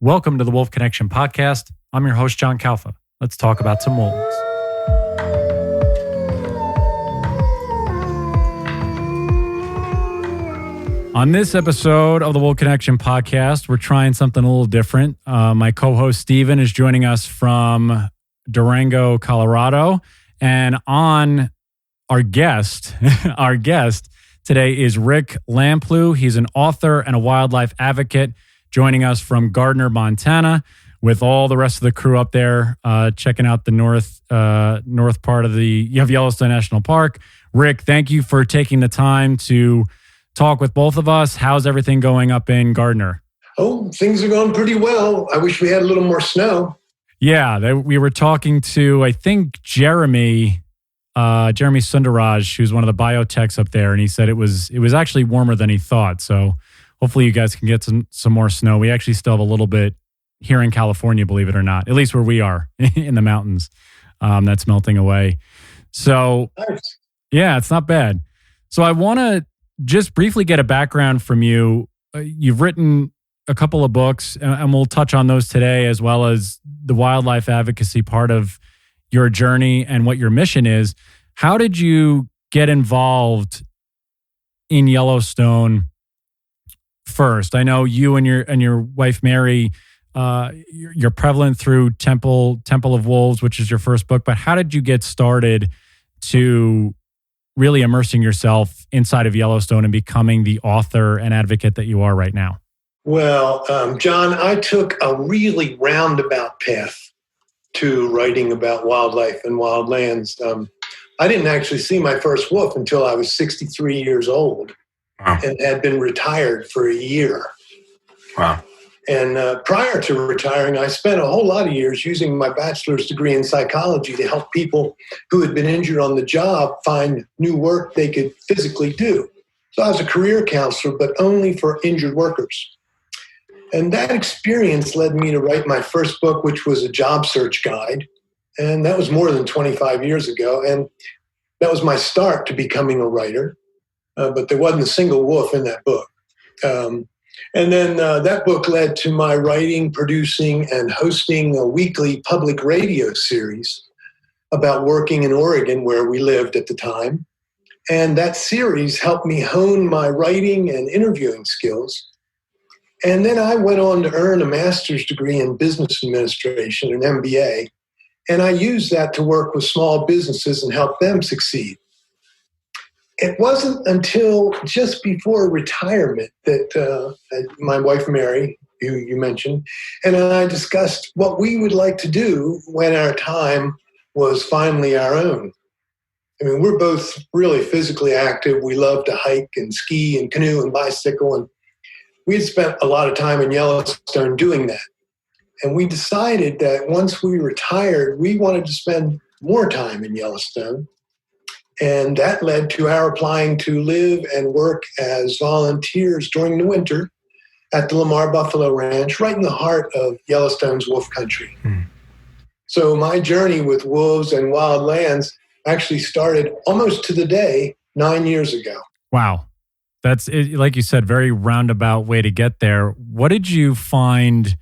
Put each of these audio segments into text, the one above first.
Welcome to the Wolf Connection podcast. I'm your host, John Kalfa. Let's talk about some wolves. On this episode of the Wolf Connection podcast, we're trying something a little different. My co-host, Steven, is joining us from Durango, Colorado. And on our guest today is Rick Lamplugh. He's an author and a wildlife advocate, joining us from Gardner, Montana, with all the rest of the crew up there, checking out the north part of Yellowstone National Park. Rick, thank you for taking the time to talk with both of us. How's everything going up in Gardner? Oh, things are going pretty well. I wish we had a little more snow. Yeah, we were talking to, I think, Jeremy Sundaraj, who's one of the biotechs up there, and he said it was actually warmer than he thought. So hopefully you guys can get some more snow. We actually still have a little bit here in California, believe it or not, at least where we are in the mountains. That's melting away. So nice. Yeah, it's not bad. So I want to just briefly get a background from you. You've written a couple of books, and we'll touch on those today, as well as the wildlife advocacy part of your journey and what your mission is. How did you get involved in Yellowstone first? I know you and your wife Mary, you're prevalent through Temple of Wolves, which is your first book. But how did you get started to really immersing yourself inside of Yellowstone and becoming the author and advocate that you are right now? Well, John, I took a really roundabout path to writing about wildlife and wildlands. I didn't actually see my first wolf until I was 63 years old. Wow. And had been retired for a year. Wow. And prior to retiring, I spent a whole lot of years using my bachelor's degree in psychology to help people who had been injured on the job find new work they could physically do. So I was a career counselor, but only for injured workers. And that experience led me to write my first book, which was a job search guide. And that was more than 25 years ago. And that was my start to becoming a writer. But there wasn't a single wolf in that book. And then that book led to my writing, producing, and hosting a weekly public radio series about working in Oregon, where we lived at the time. And that series helped me hone my writing and interviewing skills. And then I went on to earn a master's degree in business administration, an MBA. And I used that to work with small businesses and help them succeed. It wasn't until just before retirement that my wife, Mary, who you mentioned, and I discussed what we would like to do when our time was finally our own. I mean, we're both really physically active. We love to hike and ski and canoe and bicycle, and we had spent a lot of time in Yellowstone doing that. And we decided that once we retired, we wanted to spend more time in Yellowstone. And that led to our applying to live and work as volunteers during the winter at the Lamar Buffalo Ranch, right in the heart of Yellowstone's wolf country. So my journey with wolves and wild lands actually started almost to the day 9 years ago. Wow. That's, like you said, very roundabout way to get there. What did you find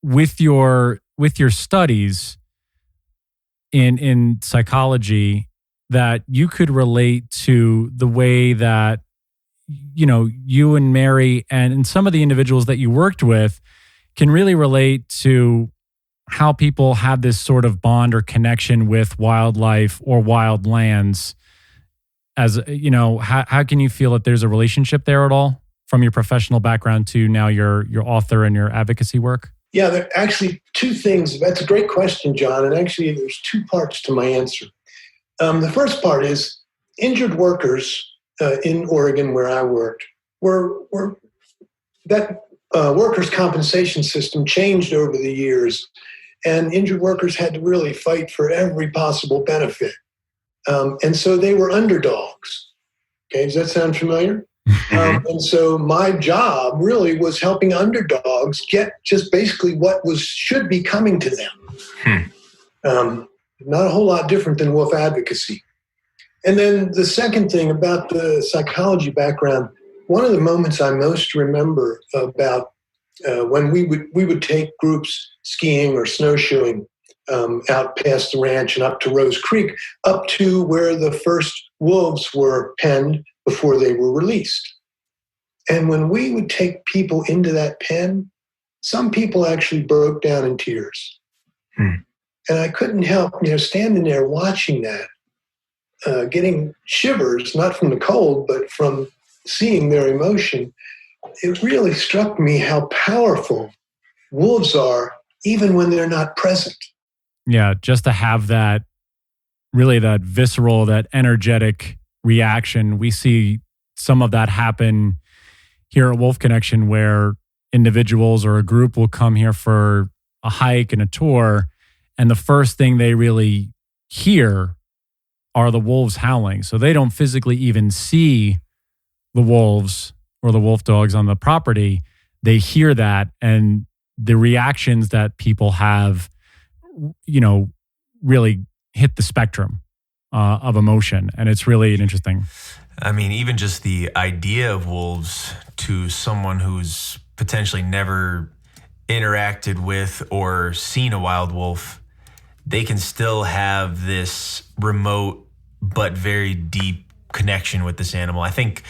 with your studies in psychology that you could relate to the way that, you and Mary and some of the individuals that you worked with can really relate to how people have this sort of bond or connection with wildlife or wild lands? As how can you feel that there's a relationship there at all from your professional background to now your author and your advocacy work? Yeah, there are actually two things. That's a great question, John. And actually, there's two parts to my answer. The first part is injured workers in Oregon, where I worked, that workers' compensation system changed over the years, and injured workers had to really fight for every possible benefit. And so they were underdogs. Okay, does that sound familiar? And so my job really was helping underdogs get just basically what should be coming to them. Not a whole lot different than wolf advocacy. And then the second thing about the psychology background, One of the moments I most remember about when we would take groups skiing or snowshoeing out past the ranch and up to Rose Creek, up to where the first wolves were penned before they were released. And when we would take people into that pen, some people actually broke down in tears. And I couldn't help, standing there watching that, getting shivers, not from the cold, but from seeing their emotion. It really struck me how powerful wolves are, even when they're not present. Yeah, just to have that, really that visceral, that energetic reaction. We see some of that happen here at Wolf Connection, where individuals or a group will come here for a hike and a tour, and the first thing they really hear are the wolves howling. So they don't physically even see the wolves or the wolf dogs on the property. They hear that, and the reactions that people have, really hit the spectrum of emotion. And it's really interesting. I mean, even just the idea of wolves to someone who's potentially never interacted with or seen a wild wolf, they can still have this remote but very deep connection with this animal. I think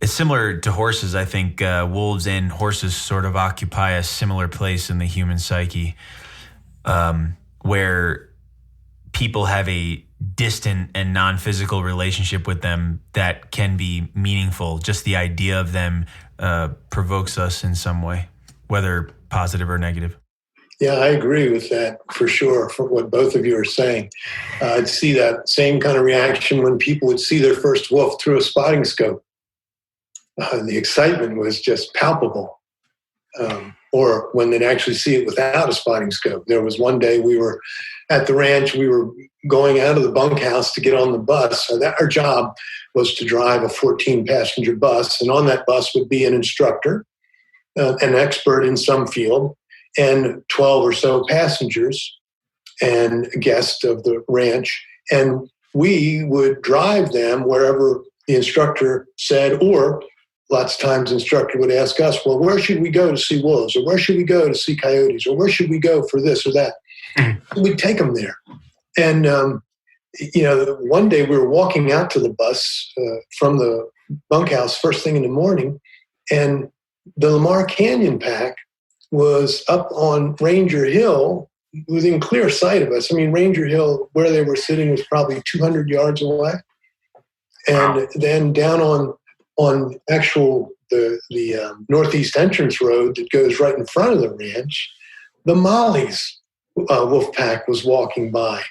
it's similar to horses. I think wolves and horses sort of occupy a similar place in the human psyche, where people have a distant and non-physical relationship with them that can be meaningful. Just the idea of them provokes us in some way, whether positive or negative. Yeah, I agree with that for sure, for what both of you are saying. I'd see that same kind of reaction when people would see their first wolf through a spotting scope. The excitement was just palpable. Or when they'd actually see it without a spotting scope. There was one day we were at the ranch, we were going out of the bunkhouse to get on the bus. So our job was to drive a 14-passenger bus, and on that bus would be an instructor, an expert in some field, and 12 or so passengers and a guest of the ranch. And we would drive them wherever the instructor said, or lots of times the instructor would ask us, well, where should we go to see wolves? Or where should we go to see coyotes? Or where should we go for this or that? We'd take them there. And, one day we were walking out to the bus from the bunkhouse first thing in the morning, and the Lamar Canyon pack was up on Ranger Hill within clear sight of us. I mean, Ranger Hill, where they were sitting, was probably 200 yards away. And then down on actual the northeast entrance road that goes right in front of the ranch, the Molly's wolf pack was walking by.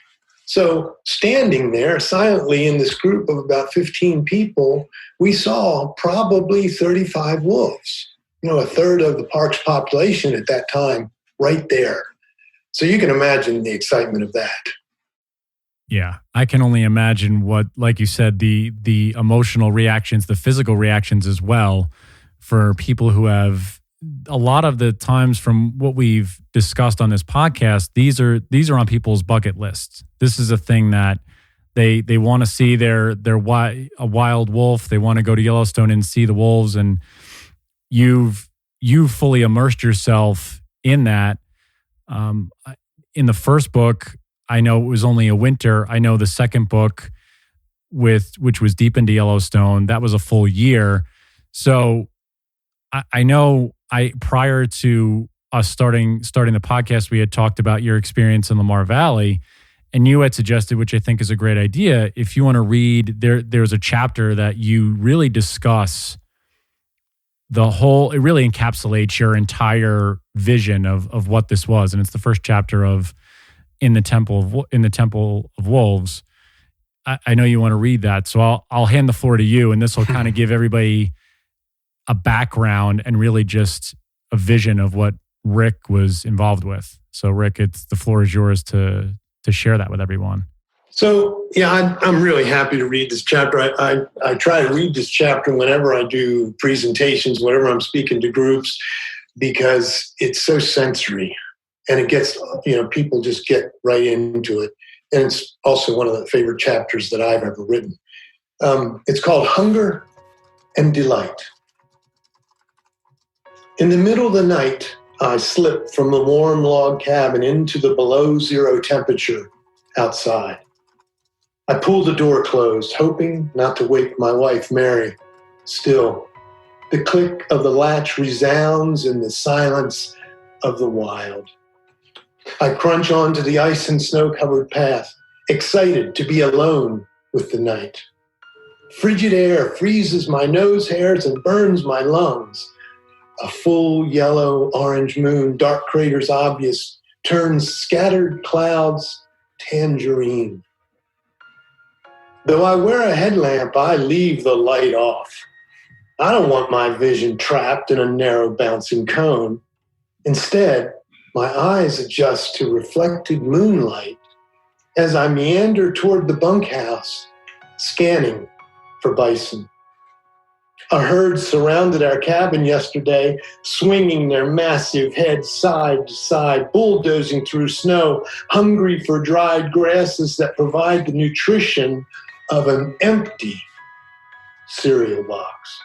So standing there silently in this group of about 15 people, we saw probably 35 wolves, a third of the park's population at that time right there. So you can imagine the excitement of that. Yeah, I can only imagine what, like you said, the emotional reactions, the physical reactions as well, for people who have, a lot of the times from what we've discussed on this podcast, these are on people's bucket lists. This is a thing that they want to see a wild wolf. They want to go to Yellowstone and see the wolves, and you've fully immersed yourself in that. In the first book, I know it was only a winter. I know the second book, which was deep into Yellowstone, that was a full year. So I know prior to us starting the podcast, we had talked about your experience in Lamar Valley, and you had suggested, which I think is a great idea, if you want to read, there's a chapter that you really discuss it really encapsulates your entire vision of what this was. And it's the first chapter of in the Temple of Wolves. I know you want to read that, so I'll hand the floor to you, and this will kind of give everybody a background and really just a vision of what Rick was involved with. So Rick, the floor is yours to share that with everyone. So, yeah, I'm really happy to read this chapter. I try to read this chapter whenever I do presentations, whenever I'm speaking to groups, because it's so sensory and it gets, people just get right into it. And it's also one of the favorite chapters that I've ever written. It's called Hunger and Delight. In the middle of the night, I slipped from the warm log cabin into the below zero temperature outside. I pulled the door closed, hoping not to wake my wife, Mary. Still, the click of the latch resounds in the silence of the wild. I crunch onto the ice and snow-covered path, excited to be alone with the night. Frigid air freezes my nose hairs and burns my lungs. A full yellow-orange moon, dark craters obvious, turns scattered clouds tangerine. Though I wear a headlamp, I leave the light off. I don't want my vision trapped in a narrow bouncing cone. Instead, my eyes adjust to reflected moonlight as I meander toward the bunkhouse, scanning for bison. A herd surrounded our cabin yesterday, swinging their massive heads side to side, bulldozing through snow, hungry for dried grasses that provide the nutrition of an empty cereal box.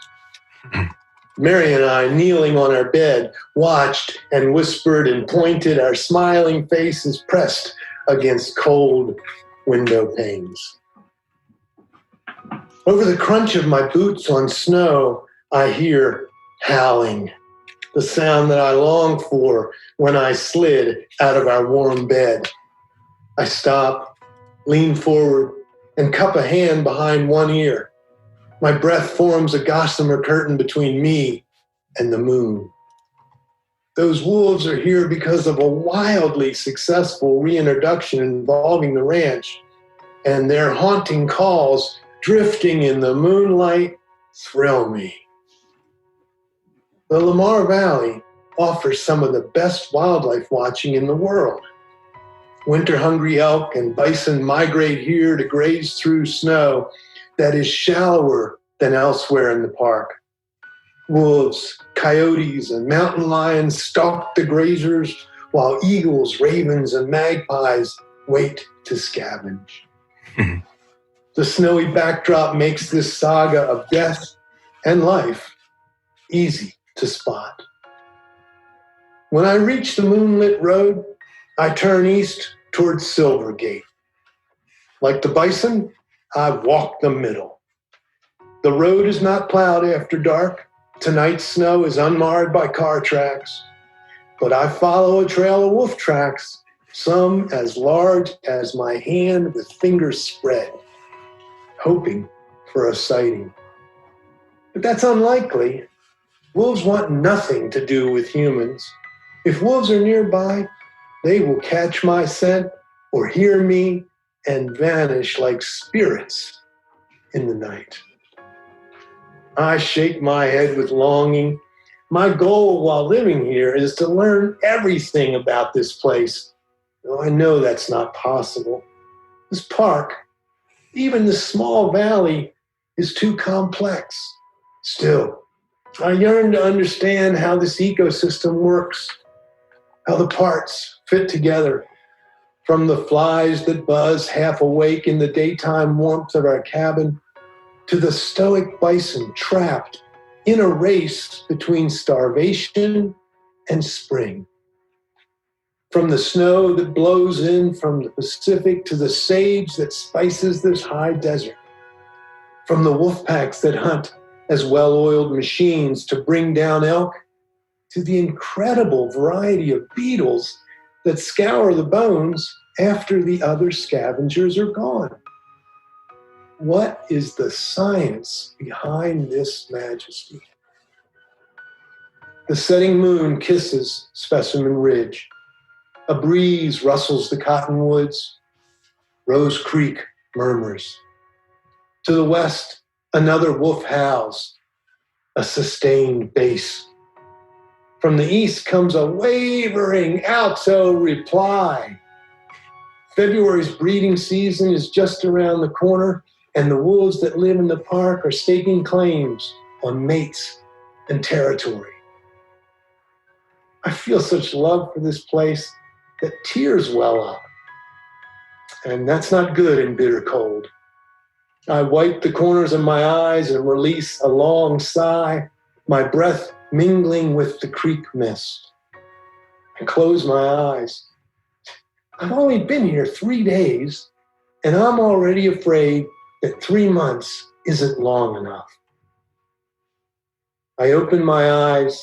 Mary and I, kneeling on our bed, watched and whispered and pointed, our smiling faces pressed against cold window panes. Over the crunch of my boots on snow, I hear howling, the sound that I longed for when I slid out of our warm bed. I stop, lean forward, and cup a hand behind one ear. My breath forms a gossamer curtain between me and the moon. Those wolves are here because of a wildly successful reintroduction involving the ranch, and their haunting calls drifting in the moonlight thrill me. The Lamar Valley offers some of the best wildlife watching in the world. Winter-hungry elk and bison migrate here to graze through snow that is shallower than elsewhere in the park. Wolves, coyotes, and mountain lions stalk the grazers, while eagles, ravens, and magpies wait to scavenge. The snowy backdrop makes this saga of death and life easy to spot. When I reach the moonlit road, I turn east towards Silvergate. Like the bison, I walk the middle. The road is not plowed after dark. Tonight's snow is unmarred by car tracks. But I follow a trail of wolf tracks, some as large as my hand with fingers spread, hoping for a sighting. But that's unlikely. Wolves want nothing to do with humans. If wolves are nearby, they will catch my scent or hear me and vanish like spirits in the night. I shake my head with longing. My goal while living here is to learn everything about this place, though I know that's not possible. This park, even the small valley, is too complex. Still, I yearn to understand how this ecosystem works, how the parts fit together, from the flies that buzz half awake in the daytime warmth of our cabin to the stoic bison trapped in a race between starvation and spring. From the snow that blows in from the Pacific to the sage that spices this high desert. From the wolf packs that hunt as well-oiled machines to bring down elk, to the incredible variety of beetles that scour the bones after the other scavengers are gone. What is the science behind this majesty? The setting moon kisses Specimen Ridge. A breeze rustles the cottonwoods. Rose Creek murmurs. To the west, another wolf howls, a sustained bass. From the east comes a wavering alto reply. February's breeding season is just around the corner, and the wolves that live in the park are staking claims on mates and territory. I feel such love for this place that tears well up. And that's not good in bitter cold. I wipe the corners of my eyes and release a long sigh. My breath mingling with the creek mist. I close my eyes. I've only been here 3 days, and I'm already afraid that 3 months isn't long enough. I open my eyes,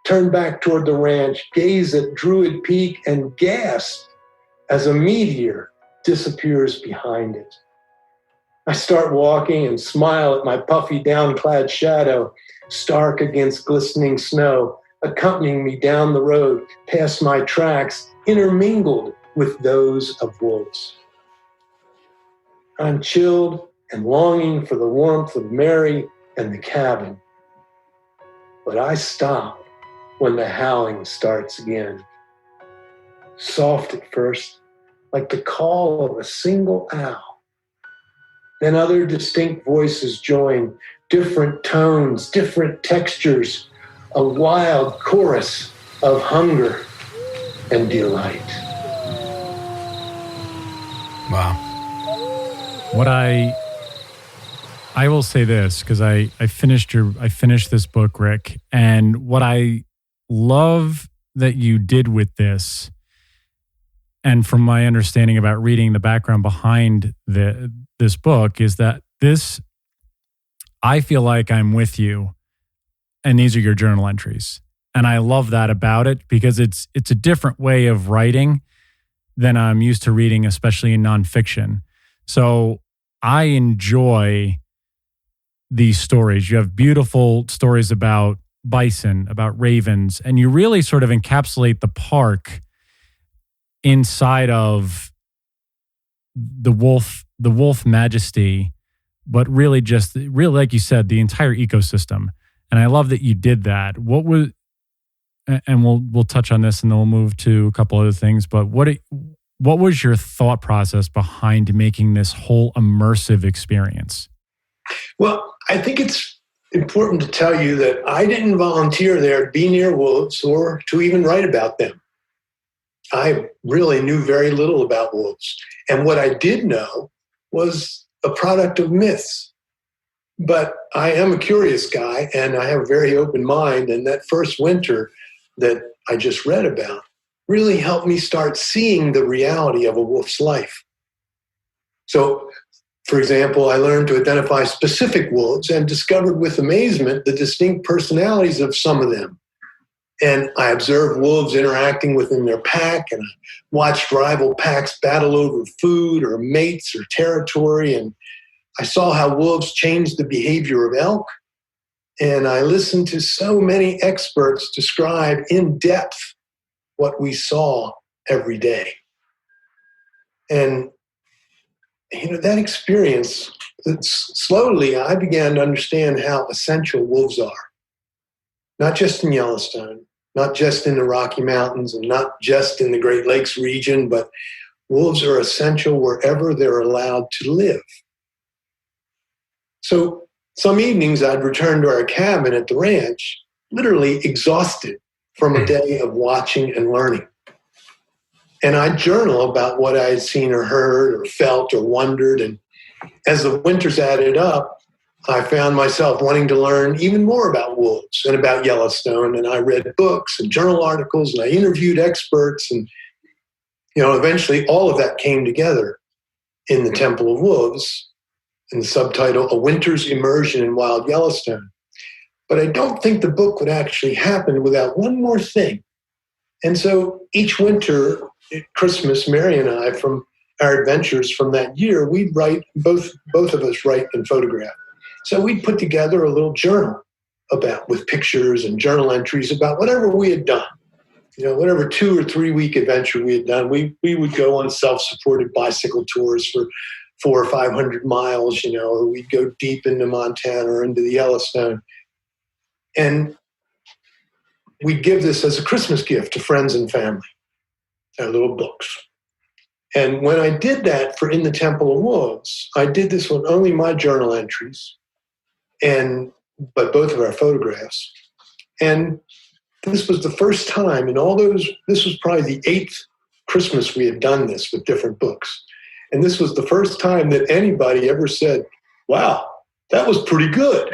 turn back toward the ranch, gaze at Druid Peak, and gasp as a meteor disappears behind it. I start walking and smile at my puffy, downclad shadow, stark against glistening snow, accompanying me down the road, past my tracks, intermingled with those of wolves. I'm chilled and longing for the warmth of Mary and the cabin. But I stop when the howling starts again. Soft at first, like the call of a single owl. Then other distinct voices join, different tones, different textures, a wild chorus of hunger and delight. Wow. What I will say this, because I finished this book, Rick, and what I love that you did with this, and from my understanding about reading the background behind this book, is that I feel like I'm with you, and these are your journal entries. And I love that about it, because it's a different way of writing than I'm used to reading, especially in nonfiction. So I enjoy these stories. You have beautiful stories about bison, about ravens, and you really sort of encapsulate the park inside of the wolf majesty, but really like you said, the entire ecosystem. And I love that you did that. And we'll touch on this, and then we'll move to a couple other things, but what was your thought process behind making this whole immersive experience? Well, I think it's important to tell you that I didn't volunteer there to be near wolves or to even write about them. I really knew very little about wolves. And what I did know was a product of myths. But I am a curious guy, and I have a very open mind. And that first winter that I just read about really helped me start seeing the reality of a wolf's life. So, for example, I learned to identify specific wolves and discovered with amazement the distinct personalities of some of them. And I observed wolves interacting within their pack, and I watched rival packs battle over food or mates or territory. And I saw how wolves changed the behavior of elk. And I listened to so many experts describe in depth what we saw every day. And, that experience, slowly I began to understand how essential wolves are. Not just in Yellowstone, not just in the Rocky Mountains, and not just in the Great Lakes region, but wolves are essential wherever they're allowed to live. So some evenings I'd return to our cabin at the ranch, literally exhausted from a day of watching and learning. And I'd journal about what I had seen or heard or felt or wondered. And as the winters added up, I found myself wanting to learn even more about wolves and about Yellowstone. And I read books and journal articles, and I interviewed experts. And, eventually all of that came together in The Temple of Wolves, in the subtitle, A Winter's Immersion in Wild Yellowstone. But I don't think the book would actually happen without one more thing. And so each winter at Christmas, Mary and I, from our adventures from that year, we'd write, both of us write and photograph. So we'd put together a little journal with pictures and journal entries about whatever we had done. Whatever 2 or 3 week adventure we had done, we would go on self-supported bicycle tours for 400 or 500 miles, or we'd go deep into Montana or into the Yellowstone. And we'd give this as a Christmas gift to friends and family, our little books. And when I did that for In the Temple of Wolves, I did this with only my journal entries, but both of our photographs. And this was the first time this was probably the 8th Christmas we had done this with different books. And this was the first time that anybody ever said, wow, that was pretty good.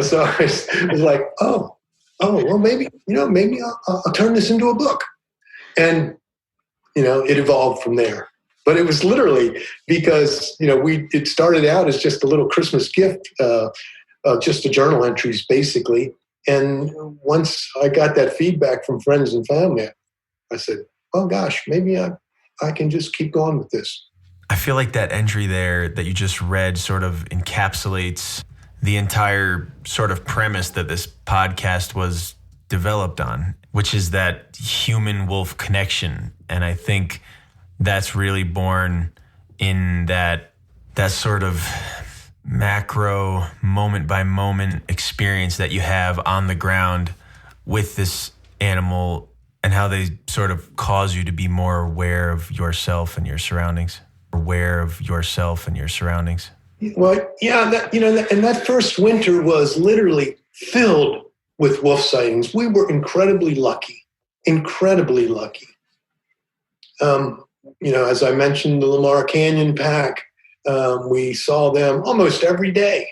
So I was like, oh, oh, well, maybe I'll turn this into a book. And, it evolved from there. But it was literally because, it started out as just a little Christmas gift, just the journal entries, basically. And once I got that feedback from friends and family, I said, oh, gosh, maybe I can just keep going with this. I feel like that entry there that you just read sort of encapsulates the entire sort of premise that this podcast was developed on, which is that human-wolf connection. And I think that's really born in that sort of macro moment-by-moment experience that you have on the ground with this animal and how they sort of cause you to be more aware of yourself and your surroundings. Well, yeah, and that first winter was literally filled with wolf sightings. We were incredibly lucky. As I mentioned, the Lamar Canyon pack, we saw them almost every day.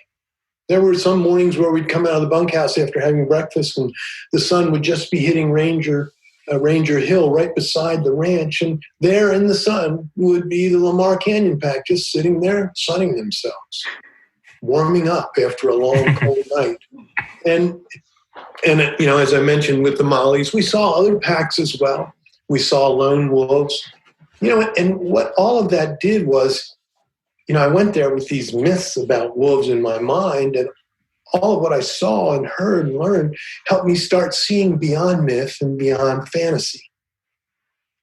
There were some mornings where we'd come out of the bunkhouse after having breakfast and the sun would just be hitting Ranger Hill right beside the ranch. And there in the sun would be the Lamar Canyon pack just sitting there sunning themselves, warming up after a long, cold night. And as I mentioned with the mollies, we saw other packs as well. We saw lone wolves. And what all of that did was, I went there with these myths about wolves in my mind, and all of what I saw and heard and learned helped me start seeing beyond myth and beyond fantasy.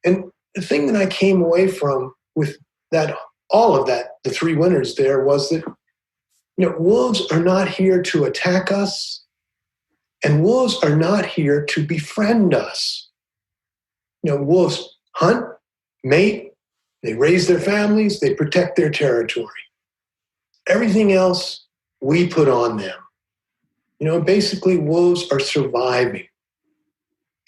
And the thing that I came away from with that, all of that, the 3 winters there, was that, wolves are not here to attack us, and wolves are not here to befriend us. Wolves hunt, mate, they raise their families, they protect their territory. Everything else we put on them. Basically wolves are surviving.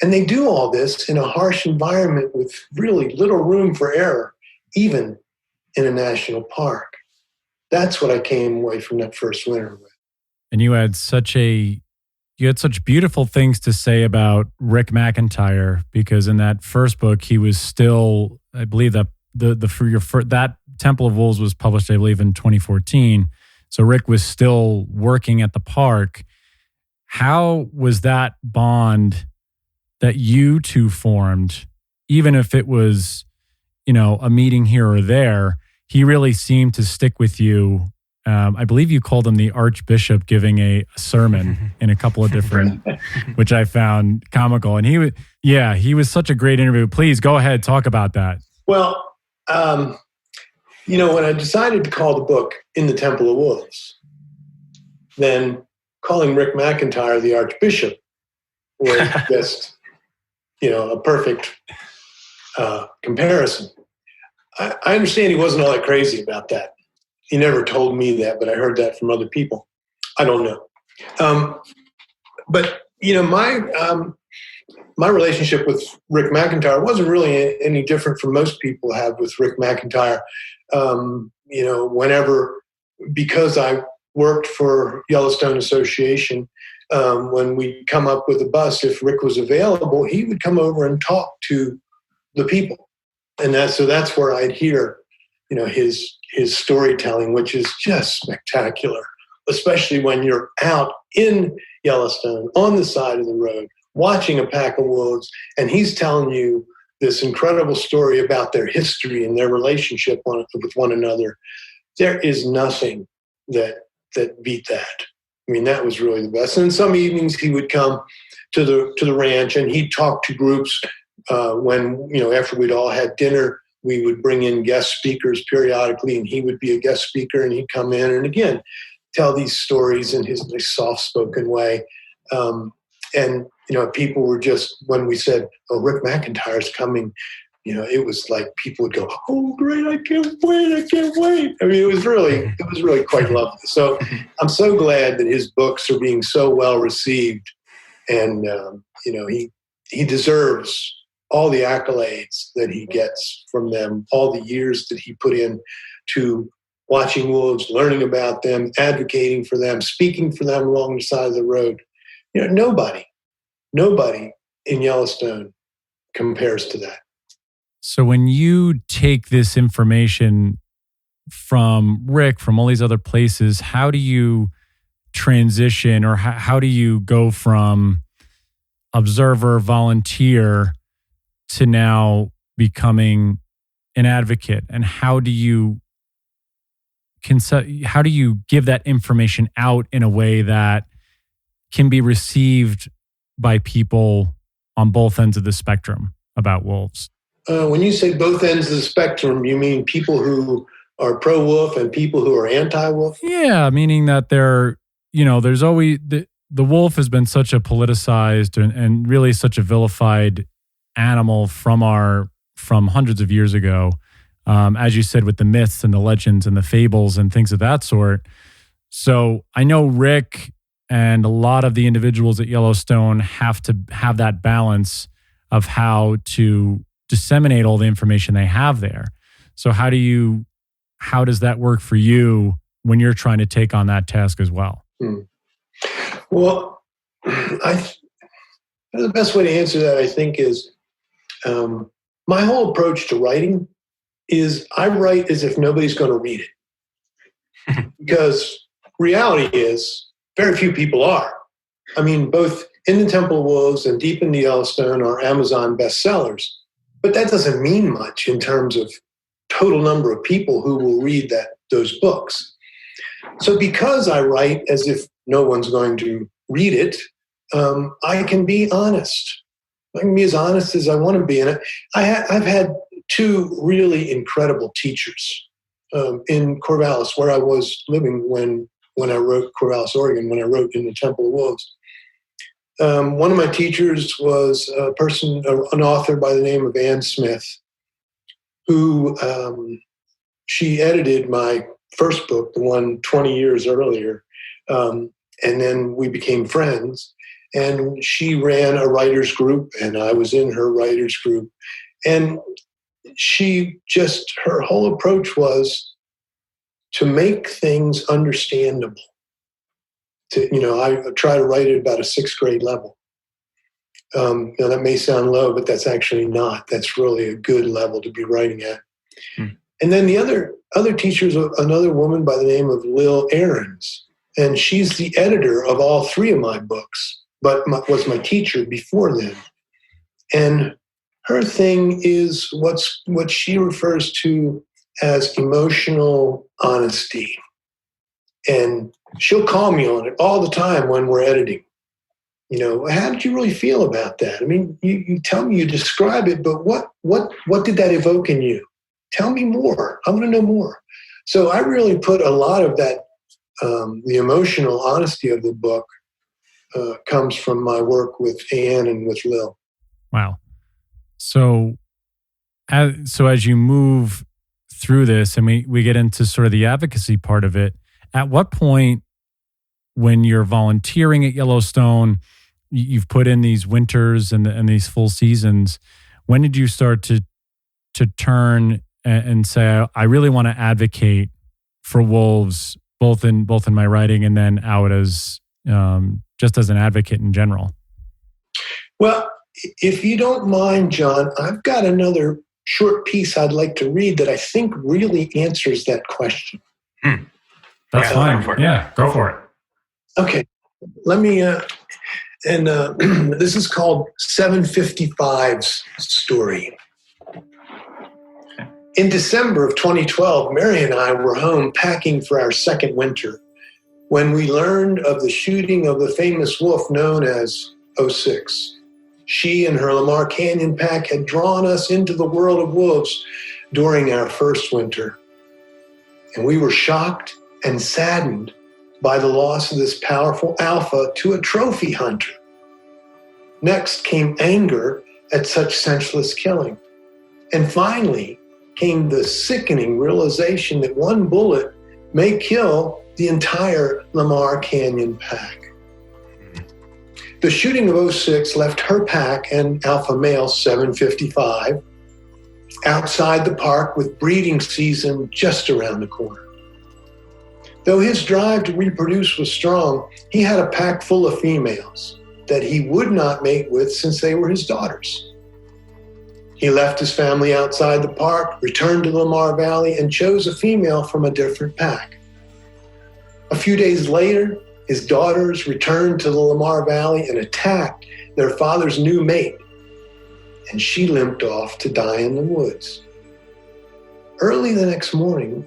And they do all this in a harsh environment with really little room for error, even in a national park. That's what I came away from that first winter with. And you had such beautiful things to say about Rick McIntyre, because in that first book, he was still, I believe that that Temple of Wolves was published, I believe, in 2014. So Rick was still working at the park. How was that bond that you two formed, even if it was, a meeting here or there? He really seemed to stick with you. I believe you called him the Archbishop giving a sermon in a couple of different, which I found comical. And he was such a great interview. Please go ahead, talk about that. Well, when I decided to call the book In the Temple of Wolves, then calling Rick McIntyre the Archbishop was just, a perfect comparison. I understand he wasn't all that crazy about that. He never told me that, but I heard that from other people. I don't know. But my relationship with Rick McIntyre wasn't really any different from most people have with Rick McIntyre. Because I worked for Yellowstone Association, when we come up with a bus, if Rick was available, he would come over and talk to the people. And that's where I'd hear, his storytelling, which is just spectacular, especially when you're out in Yellowstone on the side of the road, watching a pack of wolves, and he's telling you this incredible story about their history and their relationship with one another. There is nothing that beat that. I mean, that was really the best. And some evenings he would come to the ranch and he'd talk to groups. When after we'd all had dinner, we would bring in guest speakers periodically, and he would be a guest speaker, and he'd come in and again tell these stories in his soft-spoken way. People were just, when we said, "Oh, Rick McIntyre's coming," it was like people would go, "Oh, great! I can't wait!" I mean, it was really quite lovely. So I'm so glad that his books are being so well received, and he deserves all the accolades that he gets from them, all the years that he put in to watching wolves, learning about them, advocating for them, speaking for them along the side of the road. Nobody Nobody in Yellowstone compares to that. So when you take this information from Rick, from all these other places, how do you transition, or how do you go from observer, volunteer to now becoming an advocate? And how do you give that information out in a way that can be received by people on both ends of the spectrum about wolves? When you say both ends of the spectrum, you mean people who are pro-wolf and people who are anti-wolf? Yeah, meaning that there's always the wolf has been such a politicized and really such a vilified animal from hundreds of years ago, as you said, with the myths and the legends and the fables and things of that sort. So I know Rick and a lot of the individuals at Yellowstone have to have that balance of how to disseminate all the information they have there. So how does that work for you when you're trying to take on that task as well? Well, the best way to answer that, I think, is my whole approach to writing is I write as if nobody's going to read it. Because reality is very few people are. I mean, both In the Temple of Wolves and Deep in the Yellowstone are Amazon bestsellers. But that doesn't mean much in terms of total number of people who will read those books. So because I write as if no one's going to read it, I can be honest. I can be as honest as I want to be. And I've had two really incredible teachers in Corvallis, where I was living when I wrote Corvallis, Oregon, when I wrote In the Temple of Wolves. One of my teachers was an author by the name of Ann Smith, who she edited my first book, the one 20 years earlier, and then we became friends. And she ran a writers group, and I was in her writers group. And her whole approach was to make things understandable. I try to write at about a 6th grade level. That may sound low, but that's actually not. That's really a good level to be writing at. And then the other teacher is another woman by the name of Lil Ahrens, and she's the editor of all 3 of my books, but was my teacher before then. And her thing is what she refers to as emotional honesty. And she'll call me on it all the time when we're editing. How did you really feel about that? I mean, you tell me, you describe it, but what did that evoke in you? Tell me more. I want to know more. So I really put a lot of that, the emotional honesty of the book comes from my work with Anne and with Lil. Wow. So as you move through this, and we get into sort of the advocacy part of it, at what point, when you're volunteering at Yellowstone, you've put in these winters and these full seasons, when did you start to turn and say, I really want to advocate for wolves, both in my writing and then out as just as an advocate in general? Well, if you don't mind, John, I've got another short piece I'd like to read that I think really answers that question. That's fine. Yeah, go for it. Okay. Let me, this is called 755's story. In December of 2012, Mary and I were home packing for our second winter when we learned of the shooting of the famous wolf known as 06. She and her Lamar Canyon pack had drawn us into the world of wolves during our first winter. And we were shocked and saddened by the loss of this powerful alpha to a trophy hunter. Next came anger at such senseless killing. And finally came the sickening realization that one bullet may kill the entire Lamar Canyon pack. The shooting of 06 left her pack and alpha male 755 outside the park with breeding season just around the corner. Though his drive to reproduce was strong, he had a pack full of females. that he would not mate with since they were his daughters. He left his family outside the park, returned to Lamar Valley, and chose a female from a different pack. A few days later, his daughters returned to the Lamar Valley and attacked their father's new mate, and she limped off to die in the woods. Early the next morning,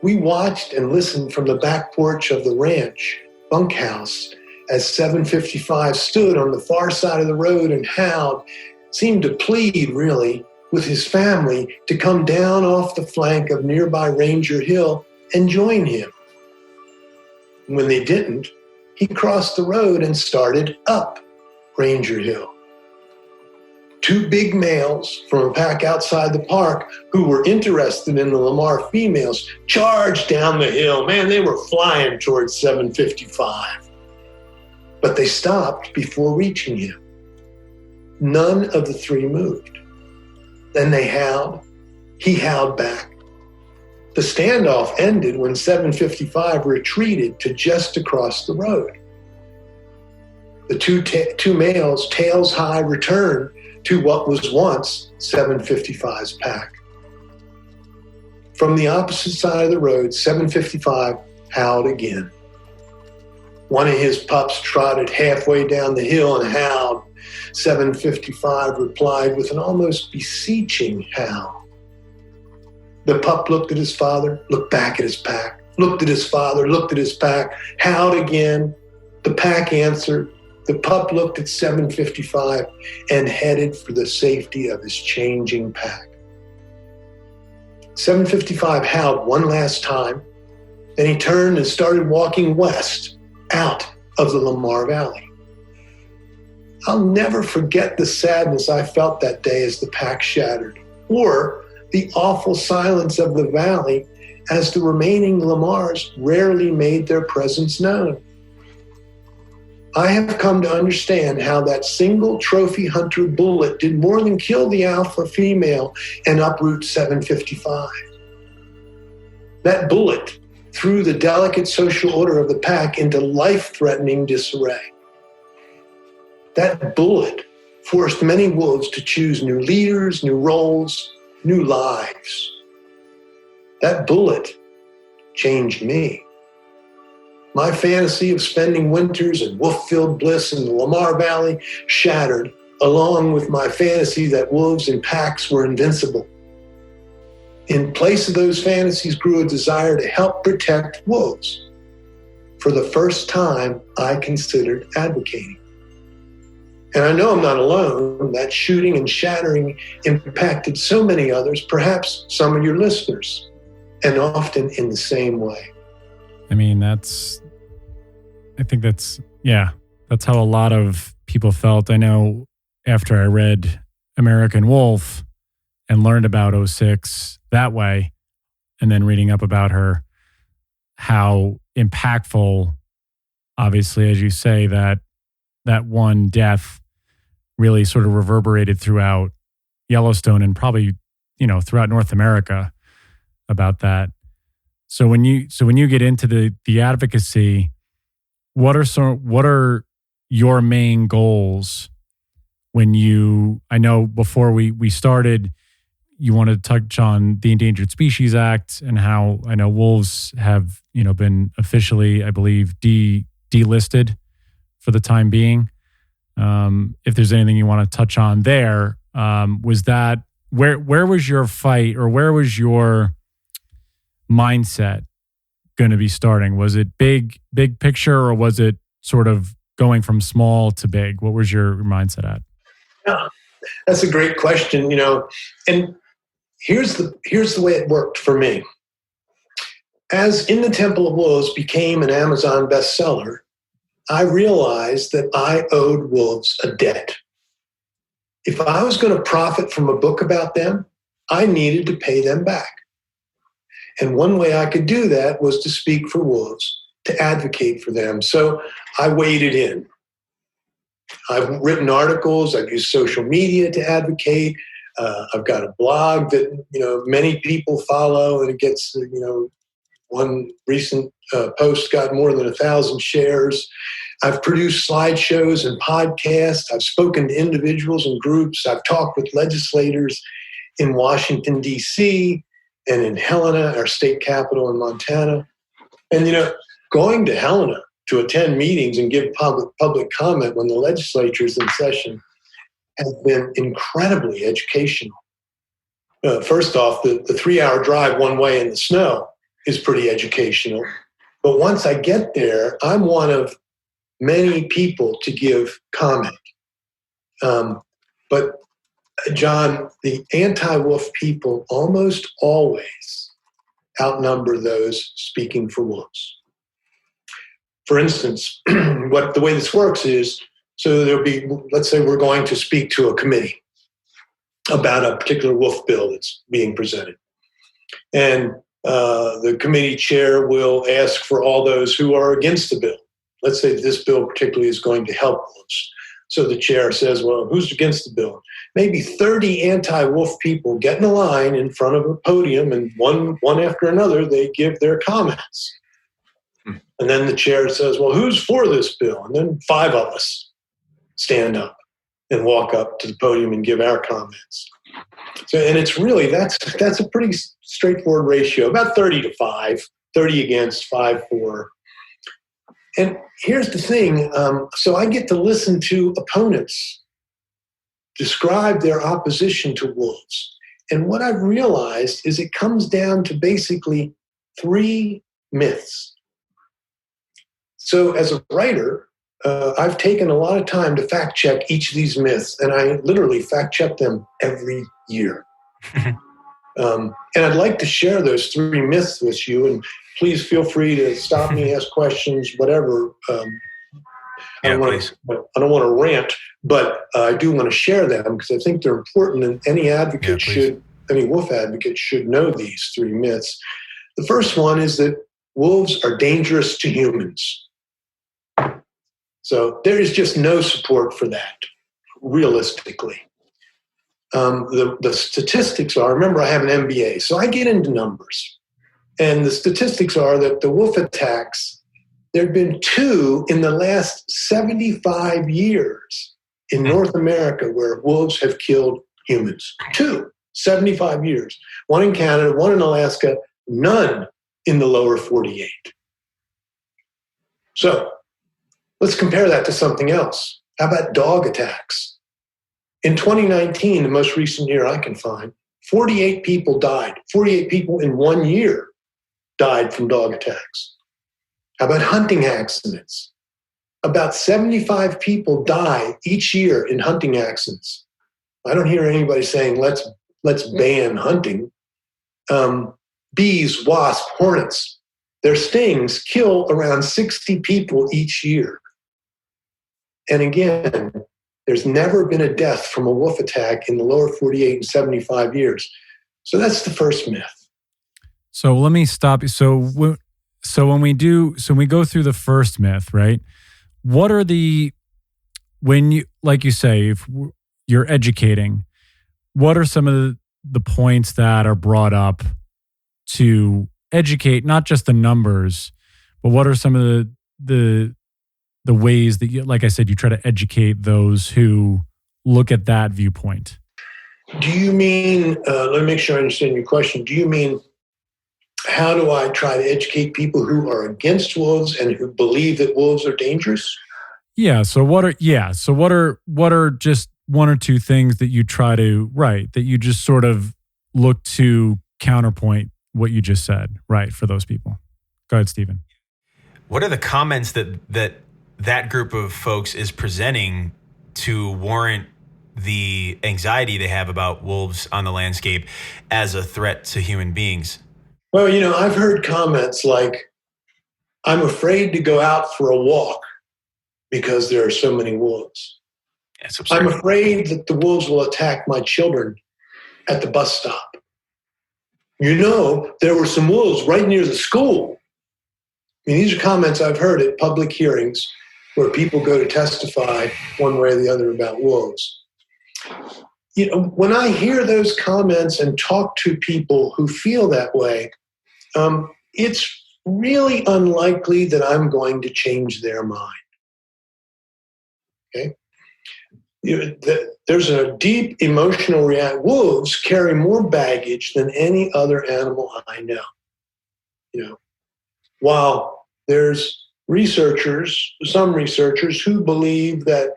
we watched and listened from the back porch of the ranch bunkhouse as 755 stood on the far side of the road and howled, seemed to plead, really, with his family to come down off the flank of nearby Ranger Hill and join him. When they didn't, he crossed the road and started up Ranger Hill. Two big males from a pack outside the park who were interested in the Lamar females charged down the hill. Man, they were flying towards 755. But they stopped before reaching him. None of the three moved. Then they howled. He howled back. The standoff ended when 755 retreated to just across the road. The two males, tails high, returned to what was once 755's pack. From the opposite side of the road, 755 howled again. One of his pups trotted halfway down the hill and howled. 755 replied with an almost beseeching howl. The pup looked at his father, looked back at his pack, looked at his father, looked at his pack, howled again. The pack answered. The pup looked at 755 and headed for the safety of his changing pack. 755 howled one last time, then he turned and started walking west, out of the Lamar Valley. I'll never forget the sadness I felt that day as the pack shattered, or the awful silence of the valley as the remaining Lamars rarely made their presence known. I have come to understand how that single trophy hunter bullet did more than kill the alpha female and uproot 755. That bullet threw the delicate social order of the pack into life-threatening disarray. That bullet forced many wolves to choose new leaders, new roles, new lives. That bullet changed me. My fantasy of spending winters in wolf-filled bliss in the Lamar Valley shattered, along with my fantasy that wolves in packs were invincible. In place of those fantasies grew a desire to help protect wolves. For the first time, I considered advocating. And I know I'm not alone. That shooting and shattering impacted so many others, perhaps some of your listeners, and often in the same way. I mean, I think that's how a lot of people felt. I know after I read American Wolf and learned about 06 that way, and then reading up about her, how impactful, obviously, as you say, that one death really sort of reverberated throughout Yellowstone and probably, throughout North America about that. So when you get into the advocacy, what are your main goals I know before we started, you wanted to touch on the Endangered Species Act and how I know wolves have, been officially, I believe, delisted for the time being. If there's anything you want to touch on there, was that where was your fight, or where was your mindset going to be starting? Was it big picture, or was it sort of going from small to big? What was your mindset at? Yeah, that's a great question, and here's the way it worked for me. As In the Temple of Wolves became an Amazon bestseller, I realized that I owed wolves a debt. If I was going to profit from a book about them, I needed to pay them back. And one way I could do that was to speak for wolves, to advocate for them. So I waded in. I've written articles, I've used social media to advocate. I've got a blog that, many people follow, and it gets, one recent post got more than 1,000 shares. I've produced slideshows and podcasts. I've spoken to individuals and groups. I've talked with legislators in Washington, D.C., and in Helena, our state capital in Montana. And, going to Helena to attend meetings and give public comment when the legislature is in session has been incredibly educational. First off, the 3-hour drive one way in the snow is pretty educational. But once I get there, I'm one of many people to give comment. But John, the anti-wolf people almost always outnumber those speaking for wolves. For instance, the way this works is, so there'll be, let's say we're going to speak to a committee about a particular wolf bill that's being presented. And the committee chair will ask for all those who are against the bill. Let's say this bill particularly is going to help wolves. So the chair says, well, who's against the bill? Maybe 30 anti-wolf people get in a line in front of a podium, and one after another, they give their comments. And then the chair says, well, who's for this bill? And then 5 of us stand up and walk up to the podium and give our comments. So, and it's really, that's a pretty straightforward ratio, about 30-5, 30 against, 5 for. And here's the thing. So I get to listen to opponents describe their opposition to wolves. And what I've realized is it comes down to basically 3 myths. So as a writer, I've taken a lot of time to fact check each of these myths, and I literally fact check them every year. And I'd like to share those 3 myths with you, and please feel free to stop me, ask questions, whatever. I don't want to rant, but I do want to share them because I think they're important, and any wolf advocate should know these 3 myths. The first one is that wolves are dangerous to humans. So there is just no support for that, realistically. The statistics are, remember I have an MBA, so I get into numbers. And the statistics are that the wolf attacks, there have been 2 in the last 75 years in North America where wolves have killed humans. 2, 75 years. 1 in Canada, 1 in Alaska, none in the lower 48. So let's compare that to something else. How about dog attacks? In 2019, the most recent year I can find, 48 people died. 48 people in 1 year died from dog attacks. How about hunting accidents? About 75 people die each year in hunting accidents. I don't hear anybody saying, let's ban hunting. Bees, wasps, hornets, their stings kill around 60 people each year. And again, there's never been a death from a wolf attack in the lower 48 in 75 years. So that's the first myth. So let me stop you. So when we go through the first myth, right? What are when you, like you say, if you're educating, what are some of the points that are brought up to educate, not just the numbers, but what are some of the ways that you, like I said, you try to educate those who look at that viewpoint? Do you mean, let me make sure I understand your question. Do you mean, how do I try to educate people who are against wolves and who believe that wolves are dangerous? Yeah. So what are just 1 or 2 things that you try to, right, that you just sort of look to counterpoint what you just said, right, for those people? Go ahead, Stephen. What are the comments that group of folks is presenting to warrant the anxiety they have about wolves on the landscape as a threat to human beings? Well, I've heard comments like, I'm afraid to go out for a walk because there are so many wolves. That's absurd. I'm afraid that the wolves will attack my children at the bus stop. There were some wolves right near the school. I mean, these are comments I've heard at public hearings where people go to testify one way or the other about wolves. When I hear those comments and talk to people who feel that way, it's really unlikely that I'm going to change their mind. Okay. There's a deep emotional reaction. Wolves carry more baggage than any other animal I know. While there's some researchers who believe that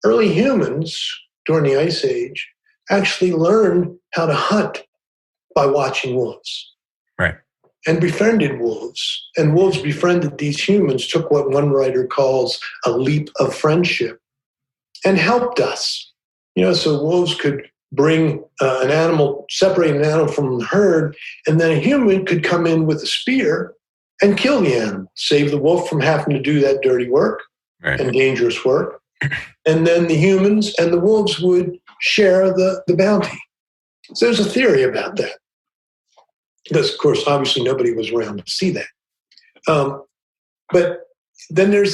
early humans during the Ice Age actually learned how to hunt by watching wolves. Right. And befriended wolves. And wolves befriended these humans, took what one writer calls a leap of friendship, and helped us. So wolves could bring separate an animal from the herd, and then a human could come in with a spear and kill the animal, save the wolf from having to do that dirty work and dangerous work. And then the humans and the wolves would share the bounty. So there's a theory about that. Because, of course, obviously nobody was around to see that. But then there's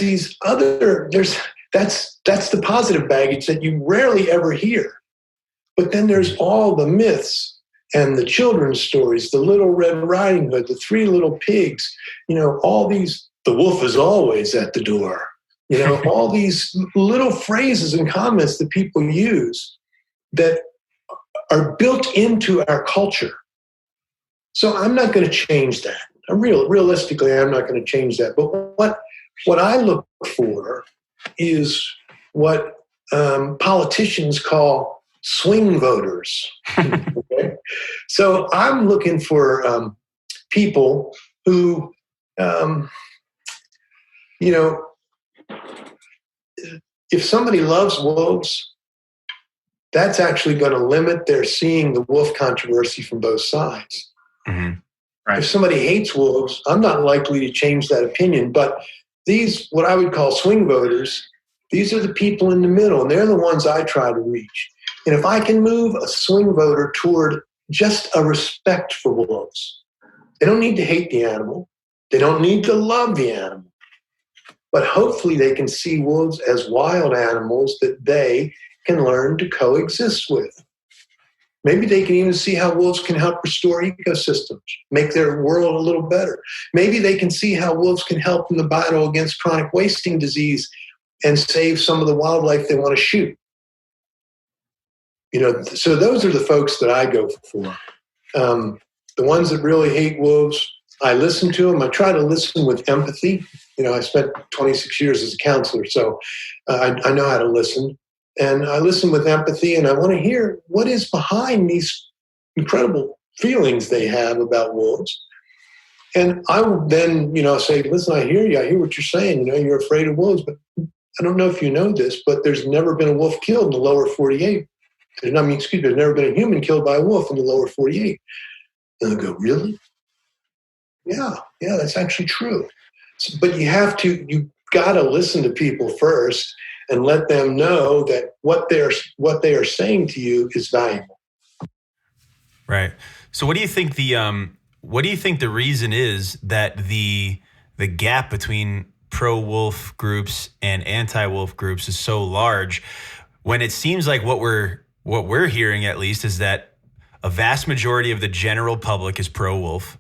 that's the positive baggage that you rarely ever hear. But then there's all the myths and the children's stories, the Little Red Riding Hood, the Three Little Pigs, all these, the wolf is always at the door, all these little phrases and comments that people use that are built into our culture. So I'm not going to change that. Realistically, I'm not going to change that. But what I look for is what politicians call swing voters. Okay? So I'm looking for people who, if somebody loves wolves, that's actually going to limit their seeing the wolf controversy from both sides. Mm-hmm. Right. If somebody hates wolves, I'm not likely to change that opinion. But these, what I would call swing voters, these are the people in the middle, and they're the ones I try to reach. And if I can move a swing voter toward just a respect for wolves, they don't need to hate the animal. They don't need to love the animal. But hopefully they can see wolves as wild animals that they can learn to coexist with. Maybe they can even see how wolves can help restore ecosystems, make their world a little better. Maybe they can see how wolves can help in the battle against chronic wasting disease and save some of the wildlife they want to shoot. So those are the folks that I go for. The ones that really hate wolves, I listen to them. I try to listen with empathy. I spent 26 years as a counselor, so I know how to listen. And I listen with empathy, and I want to hear what is behind these incredible feelings they have about wolves. And I will then, say, listen, I hear you. I hear what you're saying. You're afraid of wolves, but I don't know if you know this, but there's never been a wolf killed in the lower 48. There's never been a human killed by a wolf in the lower 48. And I go, really? Yeah, that's actually true. But you got to listen to people first and let them know that what they are saying to you is valuable. Right. So what do you think the reason is that the gap between pro-wolf groups and anti-wolf groups is so large, when it seems like what we're hearing, at least, is that a vast majority of the general public is pro-wolf,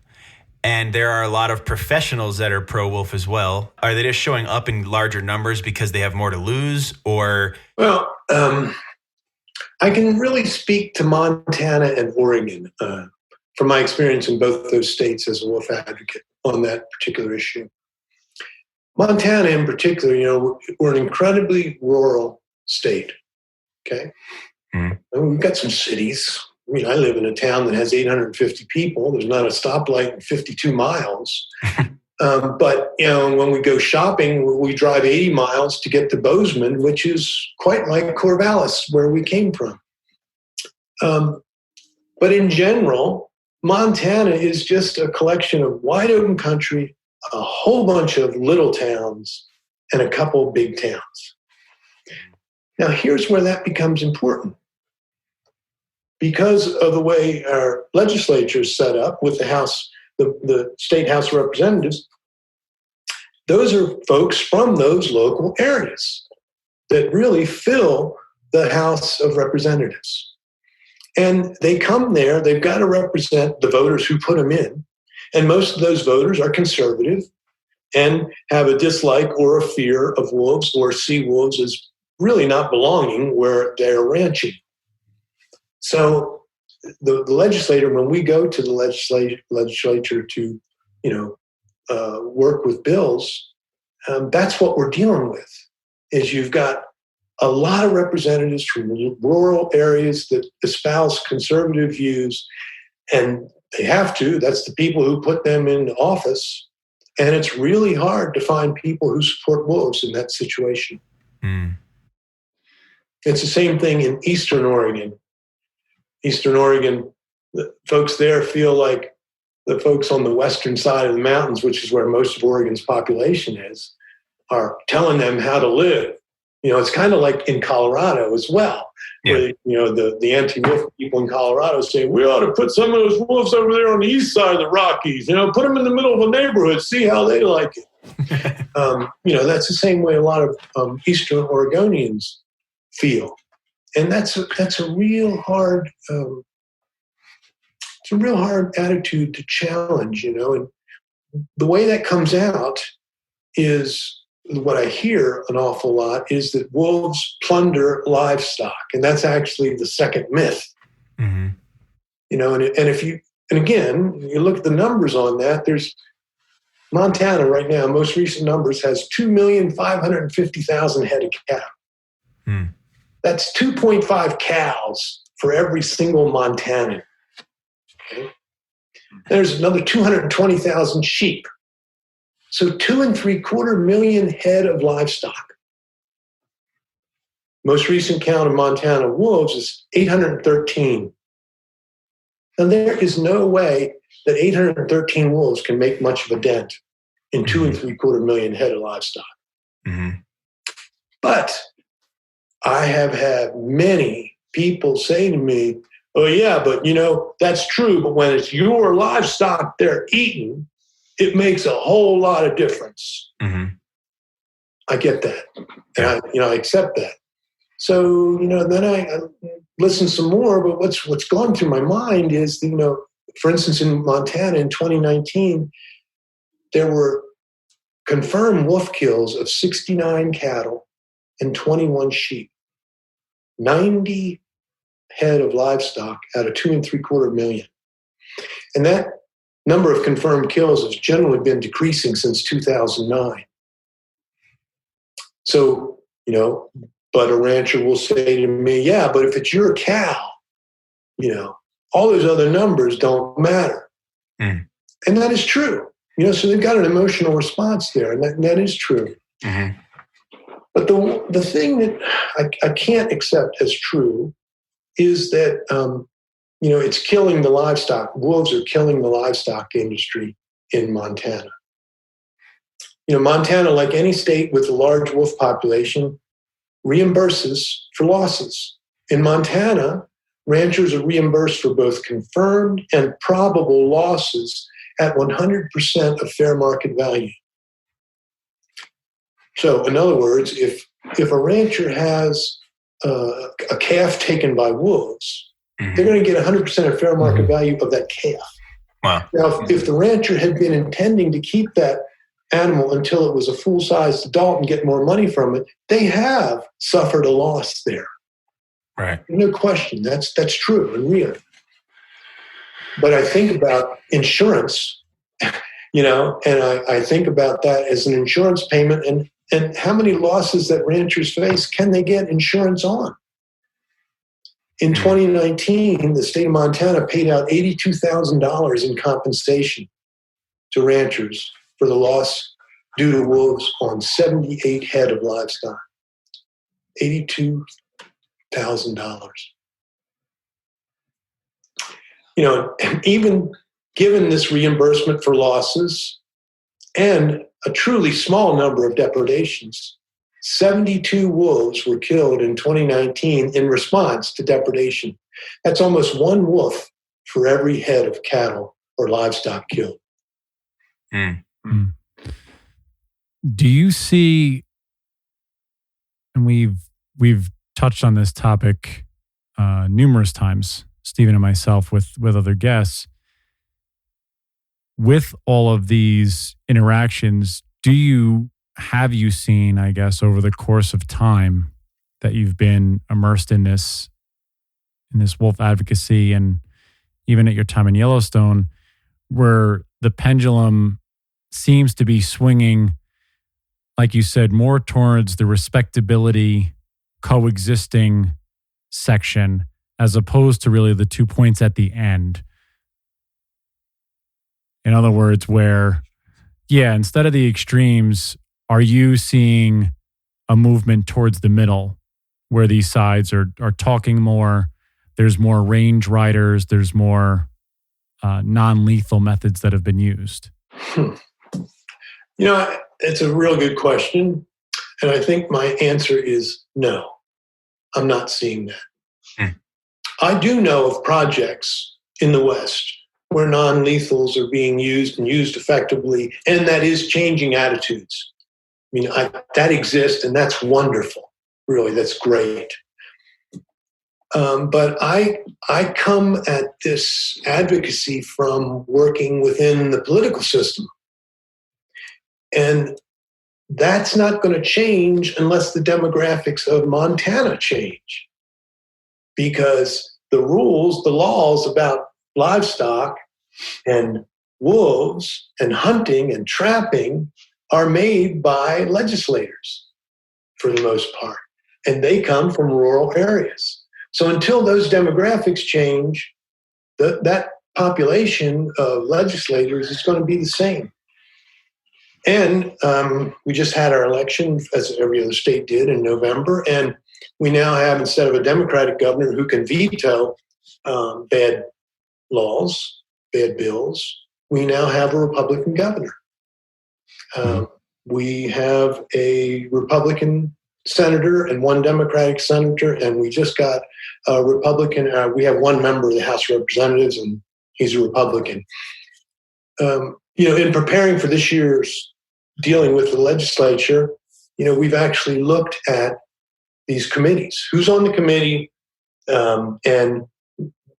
and there are a lot of professionals that are pro-wolf as well? Are they just showing up in larger numbers because they have more to lose, or? Well, I can really speak to Montana and Oregon from my experience in both those states as a wolf advocate on that particular issue. Montana in particular, we're an incredibly rural state, okay? Mm. And we've got some cities. I live in a town that has 850 people. There's not a stoplight in 52 miles. But, when we go shopping, we drive 80 miles to get to Bozeman, which is quite like Corvallis, where we came from. But in general, Montana is just a collection of wide open country, a whole bunch of little towns, and a couple of big towns. Now, here's where that becomes important. Because of the way our legislature is set up with the House, the State House of Representatives, those are folks from those local areas that really fill the House of Representatives. And they come there, they've got to represent the voters who put them in. And most of those voters are conservative and have a dislike or a fear of wolves or see wolves as really not belonging where they're ranching. So the legislator, when we go to the legislature to, work with bills, that's what we're dealing with. Is you've got a lot of representatives from rural areas that espouse conservative views, and they have to. That's the people who put them in office. And it's really hard to find people who support wolves in that situation. Mm. It's the same thing in Eastern Oregon. Eastern Oregon, the folks there feel like the folks on the western side of the mountains, which is where most of Oregon's population is, are telling them how to live. It's kind of like in Colorado as well, where the anti-wolf people in Colorado say, we ought to put some of those wolves over there on the east side of the Rockies, put them in the middle of a neighborhood, see how they like it. That's the same way a lot of Eastern Oregonians feel. And that's a real hard attitude to challenge, and the way that comes out is, what I hear an awful lot is that wolves plunder livestock, and that's actually the second myth. Mm-hmm. And again, you look at the numbers on that. There's Montana right now. Most recent numbers has 2,550,000 head of cattle. Mm. That's 2.5 cows for every single Montanan. Okay? There's another 220,000 sheep. So 2.75 million head of livestock. Most recent count of Montana wolves is 813. And there is no way that 813 wolves can make much of a dent in 2.75 million head of livestock. Mm-hmm. But I have had many people say to me, oh yeah, but that's true. But when it's your livestock they're eating, it makes a whole lot of difference. Mm-hmm. I get that. And I accept that. So, then I listen some more, but what's gone through my mind is, for instance, in Montana in 2019, there were confirmed wolf kills of 69 cattle and 21 sheep, 90 head of livestock out of 2.75 million. And that number of confirmed kills has generally been decreasing since 2009. So, but a rancher will say to me, yeah, but if it's your cow, all those other numbers don't matter. Mm. And that is true. So they've got an emotional response there, and that is true. Mm-hmm. But the thing that I can't accept as true is that, it's killing the livestock. Wolves are killing the livestock industry in Montana. Montana, like any state with a large wolf population, reimburses for losses. In Montana, ranchers are reimbursed for both confirmed and probable losses at 100% of fair market value. So, in other words, if a rancher has a calf taken by wolves, mm-hmm. they're going to get 100% of fair market value of that calf. Wow. Now, if the rancher had been intending to keep that animal until it was a full-sized adult and get more money from it, they have suffered a loss there. Right. No question. That's true and real. But I think about insurance, and I think about that as an insurance payment and how many losses that ranchers face can they get insurance on? In 2019, the state of Montana paid out $82,000 in compensation to ranchers for the loss due to wolves on 78 head of livestock. $82,000. And even given this reimbursement for losses and a truly small number of depredations, 72 wolves were killed in 2019 in response to depredation. That's almost one wolf for every head of cattle or livestock killed. Mm. Mm. Do you see, and we've touched on this topic numerous times, Stephen and myself, with other guests, with all of these interactions, have you seen, I guess, over the course of time, that you've been immersed in this wolf advocacy, and even at your time in Yellowstone, where the pendulum seems to be swinging, like you said, more towards the respectability, coexisting section, as opposed to really the 2 points at the end. In other words, where, instead of the extremes, are you seeing a movement towards the middle where these sides are talking more? There's more range riders. There's more non-lethal methods that have been used. It's a real good question. And I think my answer is no. I'm not seeing that. I do know of projects in the West where non-lethals are being used and used effectively, and that is changing attitudes. That exists, and that's wonderful. Really, that's great. But I come at this advocacy from working within the political system. And that's not going to change unless the demographics of Montana change. Because the rules, the laws about livestock and wolves and hunting and trapping are made by legislators for the most part. And they come from rural areas. So until those demographics change, that population of legislators is going to be the same. And we just had our election, as every other state did, in November. And we now have, instead of a Democratic governor who can veto bad laws, bad bills, we now have a Republican governor. We have a Republican senator and one Democratic senator, and we just got a Republican. We have one member of the House of Representatives, and he's a Republican. In preparing for this year's dealing with the legislature, we've actually looked at these committees. Who's on the committee, and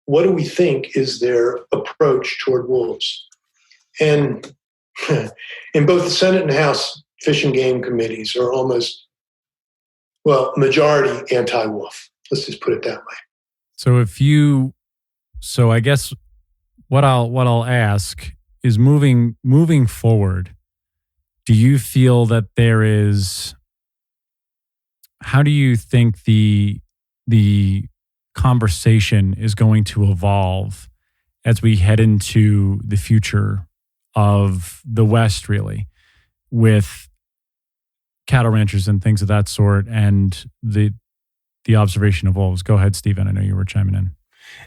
what do we think is their approach toward wolves? And in both the Senate and House Fish and Game committees are almost, majority anti-wolf. Let's just put it that way. So I guess what I'll ask is moving forward, do you feel that there is, how do you think the conversation is going to evolve as we head into the future of the West, really, with cattle ranchers and things of that sort, and the observation of wolves? Go ahead, Stephen. I know you were chiming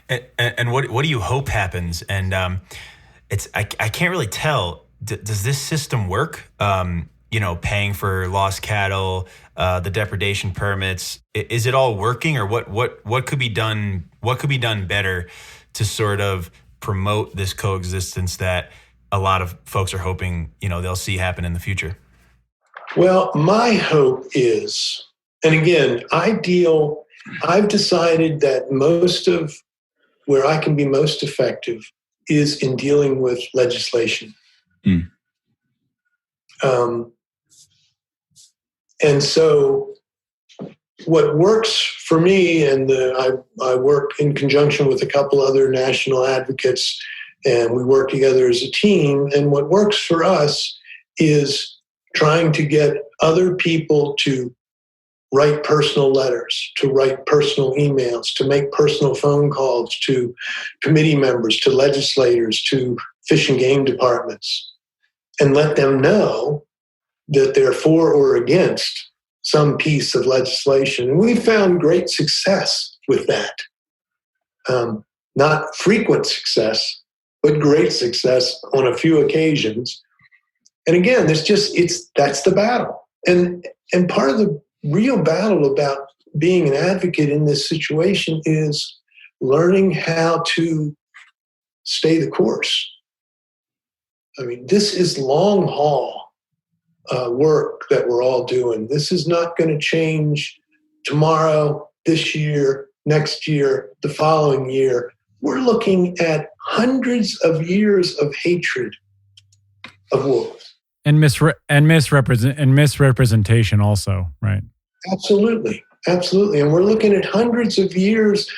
in. And what do you hope happens? And I can't really tell. Does this system work? Paying for lost cattle, the depredation permits. Is it all working, or what could be done? What could be done better to sort of promote this coexistence that a lot of folks are hoping they'll see happen in the future? Well, my hope is, and again, I've decided that most of where I can be most effective is in dealing with legislation. And so what works for me, and I work in conjunction with a couple other national advocates, and we work together as a team. And what works for us is trying to get other people to write personal letters, to write personal emails, to make personal phone calls to committee members, to legislators, to fish and game departments, and let them know that they're for or against some piece of legislation. And we've found great success with that. Not frequent success, but great success on a few occasions. And again, that's the battle. And part of the real battle about being an advocate in this situation is learning how to stay the course. I mean, this is long haul work that we're all doing. This is not going to change tomorrow, this year, next year, the following year. We're looking at hundreds of years of hatred of wolves. And misrepresentation also, right? Absolutely. Absolutely. And we're looking at hundreds of years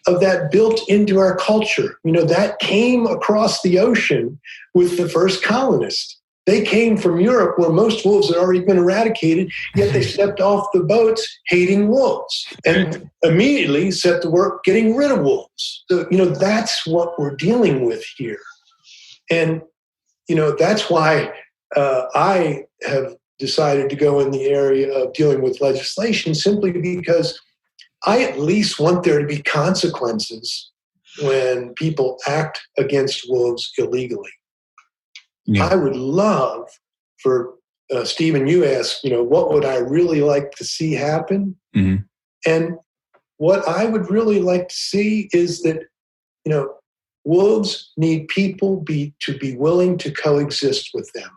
of that built into our culture. That came across the ocean with the first colonists. They came from Europe where most wolves had already been eradicated, yet they stepped off the boats hating wolves and immediately set to work getting rid of wolves. So, that's what we're dealing with here. And, that's why I have decided to go in the area of dealing with legislation, simply because I at least want there to be consequences when people act against wolves illegally. Yeah. I would love for Stephen, you asked, what would I really like to see happen? Mm-hmm. And what I would really like to see is that, wolves need people to be willing to coexist with them.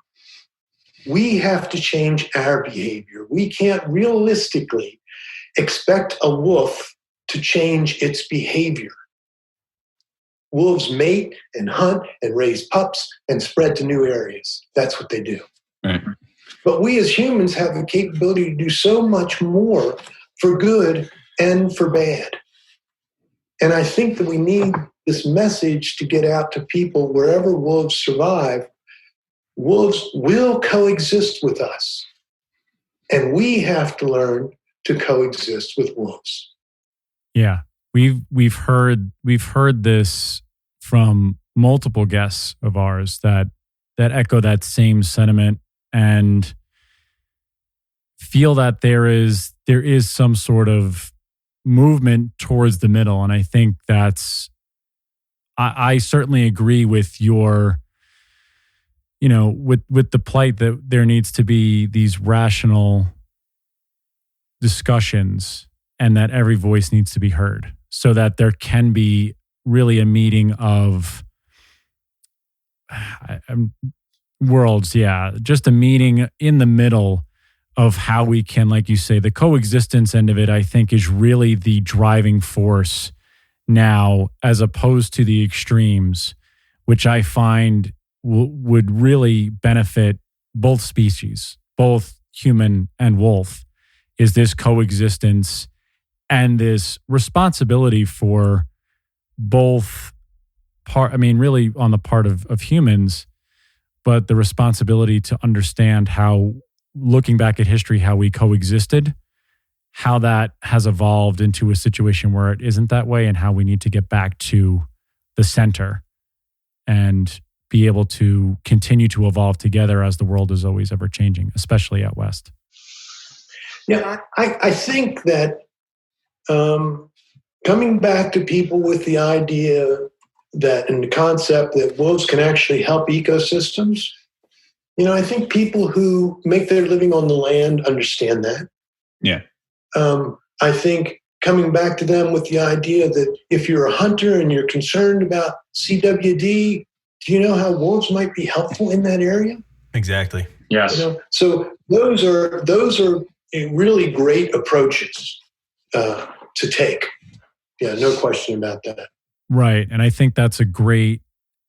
We have to change our behavior. We can't realistically expect a wolf to change its behavior. Wolves mate and hunt and raise pups and spread to new areas. That's what they do. Right. But we as humans have the capability to do so much more for good and for bad. And I think that we need this message to get out to people wherever wolves survive. Wolves will coexist with us. And we have to learn to coexist with wolves. Yeah. We've heard this from multiple guests of ours that echo that same sentiment and feel that there is some sort of movement towards the middle. And I think I certainly agree with your, with the plight that there needs to be these rational discussions and that every voice needs to be heard so that there can be really a meeting of worlds. Yeah. Just a meeting in the middle of how we can, like you say, the coexistence end of it, I think is really the driving force now, as opposed to the extremes, which I find would really benefit both species, both human and wolf, is this coexistence and this responsibility for both really on the part of humans, but the responsibility to understand how, looking back at history, how we coexisted, how that has evolved into a situation where it isn't that way, and how we need to get back to the center and be able to continue to evolve together as the world is always ever changing, especially out west. Yeah, I think that coming back to people with the idea that, and the concept that wolves can actually help ecosystems, I think people who make their living on the land understand that. Yeah. I think coming back to them with the idea that if you're a hunter and you're concerned about CWD, do you know how wolves might be helpful in that area? Exactly. Yes. So those are really great approaches to take. Yeah, no question about that. Right. And I think that's a great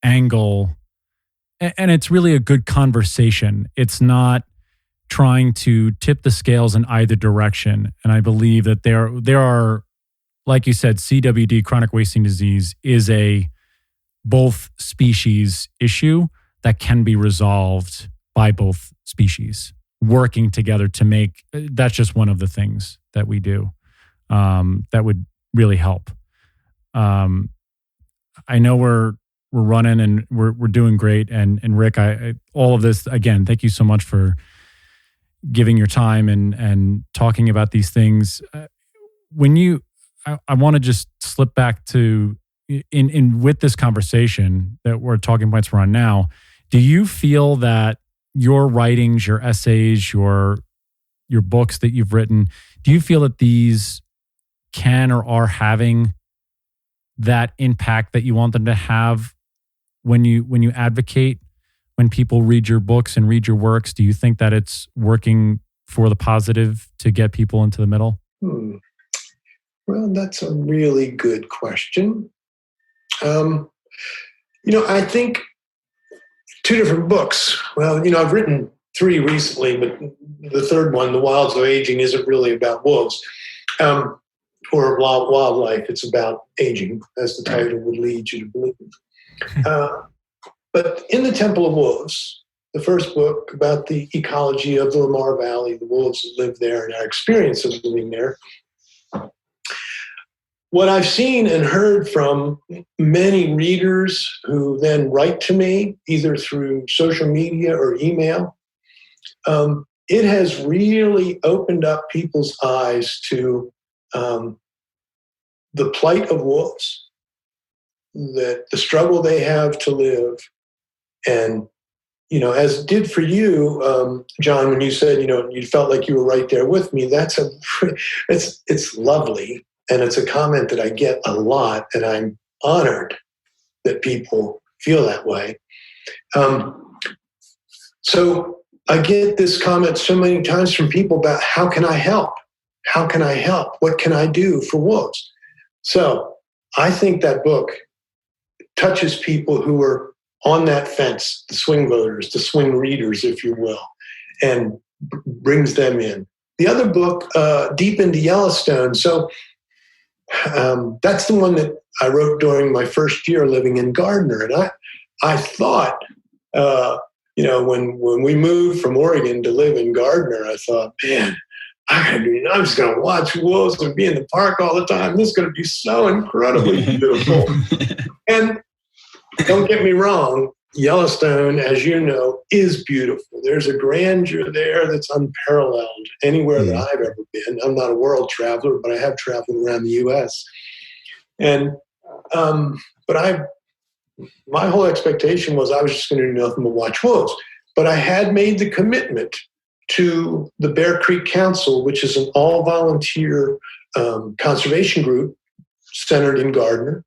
angle. And it's really a good conversation. It's not trying to tip the scales in either direction. And I believe that there are, like you said, CWD, chronic wasting disease, is a both species issue that can be resolved by both species working together to make. That's just one of the things that we do that would really help. I know we're running and we're doing great. And Rick, I all of this, again, thank you so much for giving your time and talking about these things. I want to just slip back to in with this conversation that we're talking points we're on now. Do you feel that your writings, your essays, your books that you've written, do you feel that these can or are having that impact that you want them to have when you advocate, when people read your books and read your works? Do you think that it's working for the positive to get people into the middle? Well, that's a really good question. I think two different books. Well, I've written 3 recently, but the third one, The Wilds of Aging, isn't really about wolves. or wildlife. It's about aging, as the title would lead you to believe. But in The Temple of Wolves, the first book about the ecology of the Lamar Valley, the wolves that live there, and our experience of living there, what I've seen and heard from many readers who then write to me, either through social media or email, it has really opened up people's eyes to the plight of wolves, that the struggle they have to live. And, as it did for you, John, when you said, you felt like you were right there with me, it's lovely. And it's a comment that I get a lot, and I'm honored that people feel that way. So I get this comment so many times from people about how can I help? How can I help? What can I do for wolves? So I think that book touches people who are on that fence, the swing voters, the swing readers, if you will, and brings them in. The other book, Deep into Yellowstone. So that's the one that I wrote during my first year living in Gardner. And I thought, when we moved from Oregon to live in Gardner, I thought, man, I'm just going to watch wolves and be in the park all the time. This is going to be so incredibly beautiful. And don't get me wrong, Yellowstone, as you know, is beautiful. There's a grandeur there that's unparalleled anywhere that I've ever been. I'm not a world traveler, but I have traveled around the U.S. And my whole expectation was I was just going to do nothing but watch wolves. But I had made the commitment to the Bear Creek Council, which is an all-volunteer conservation group centered in Gardner.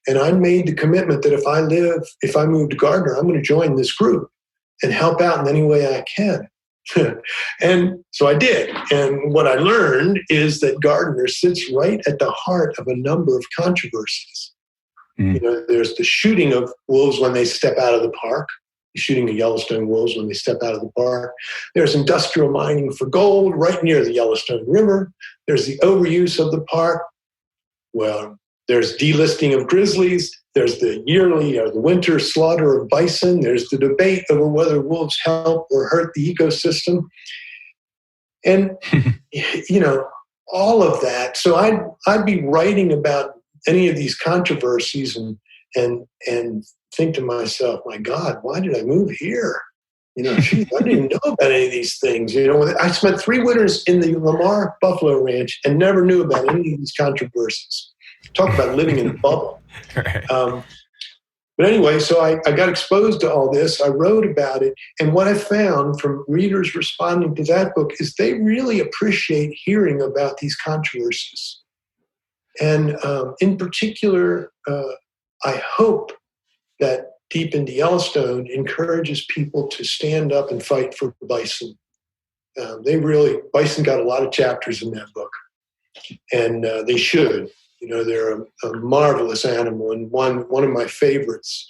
And I made the commitment that if I move to Gardner, I'm going to join this group and help out in any way I can. And so I did. And what I learned is that Gardner sits right at the heart of a number of controversies. There's the shooting of wolves when they step out of the park, the shooting of Yellowstone wolves when they step out of the park. There's industrial mining for gold right near the Yellowstone River. There's the overuse of the park. Well, there's delisting of grizzlies. There's the yearly or the winter slaughter of bison. There's the debate over whether wolves help or hurt the ecosystem. And, all of that. So I'd be writing about any of these controversies and think to myself, my God, why did I move here? I didn't even know about any of these things. I spent 3 winters in the Lamar Buffalo Ranch and never knew about any of these controversies. Talk about living in a bubble. Right. But anyway, so I got exposed to all this. I wrote about it. And what I found from readers responding to that book is they really appreciate hearing about these controversies. And in particular, I hope that Deep into Yellowstone encourages people to stand up and fight for bison. Bison got a lot of chapters in that book. And they should. They're a marvelous animal and one of my favorites.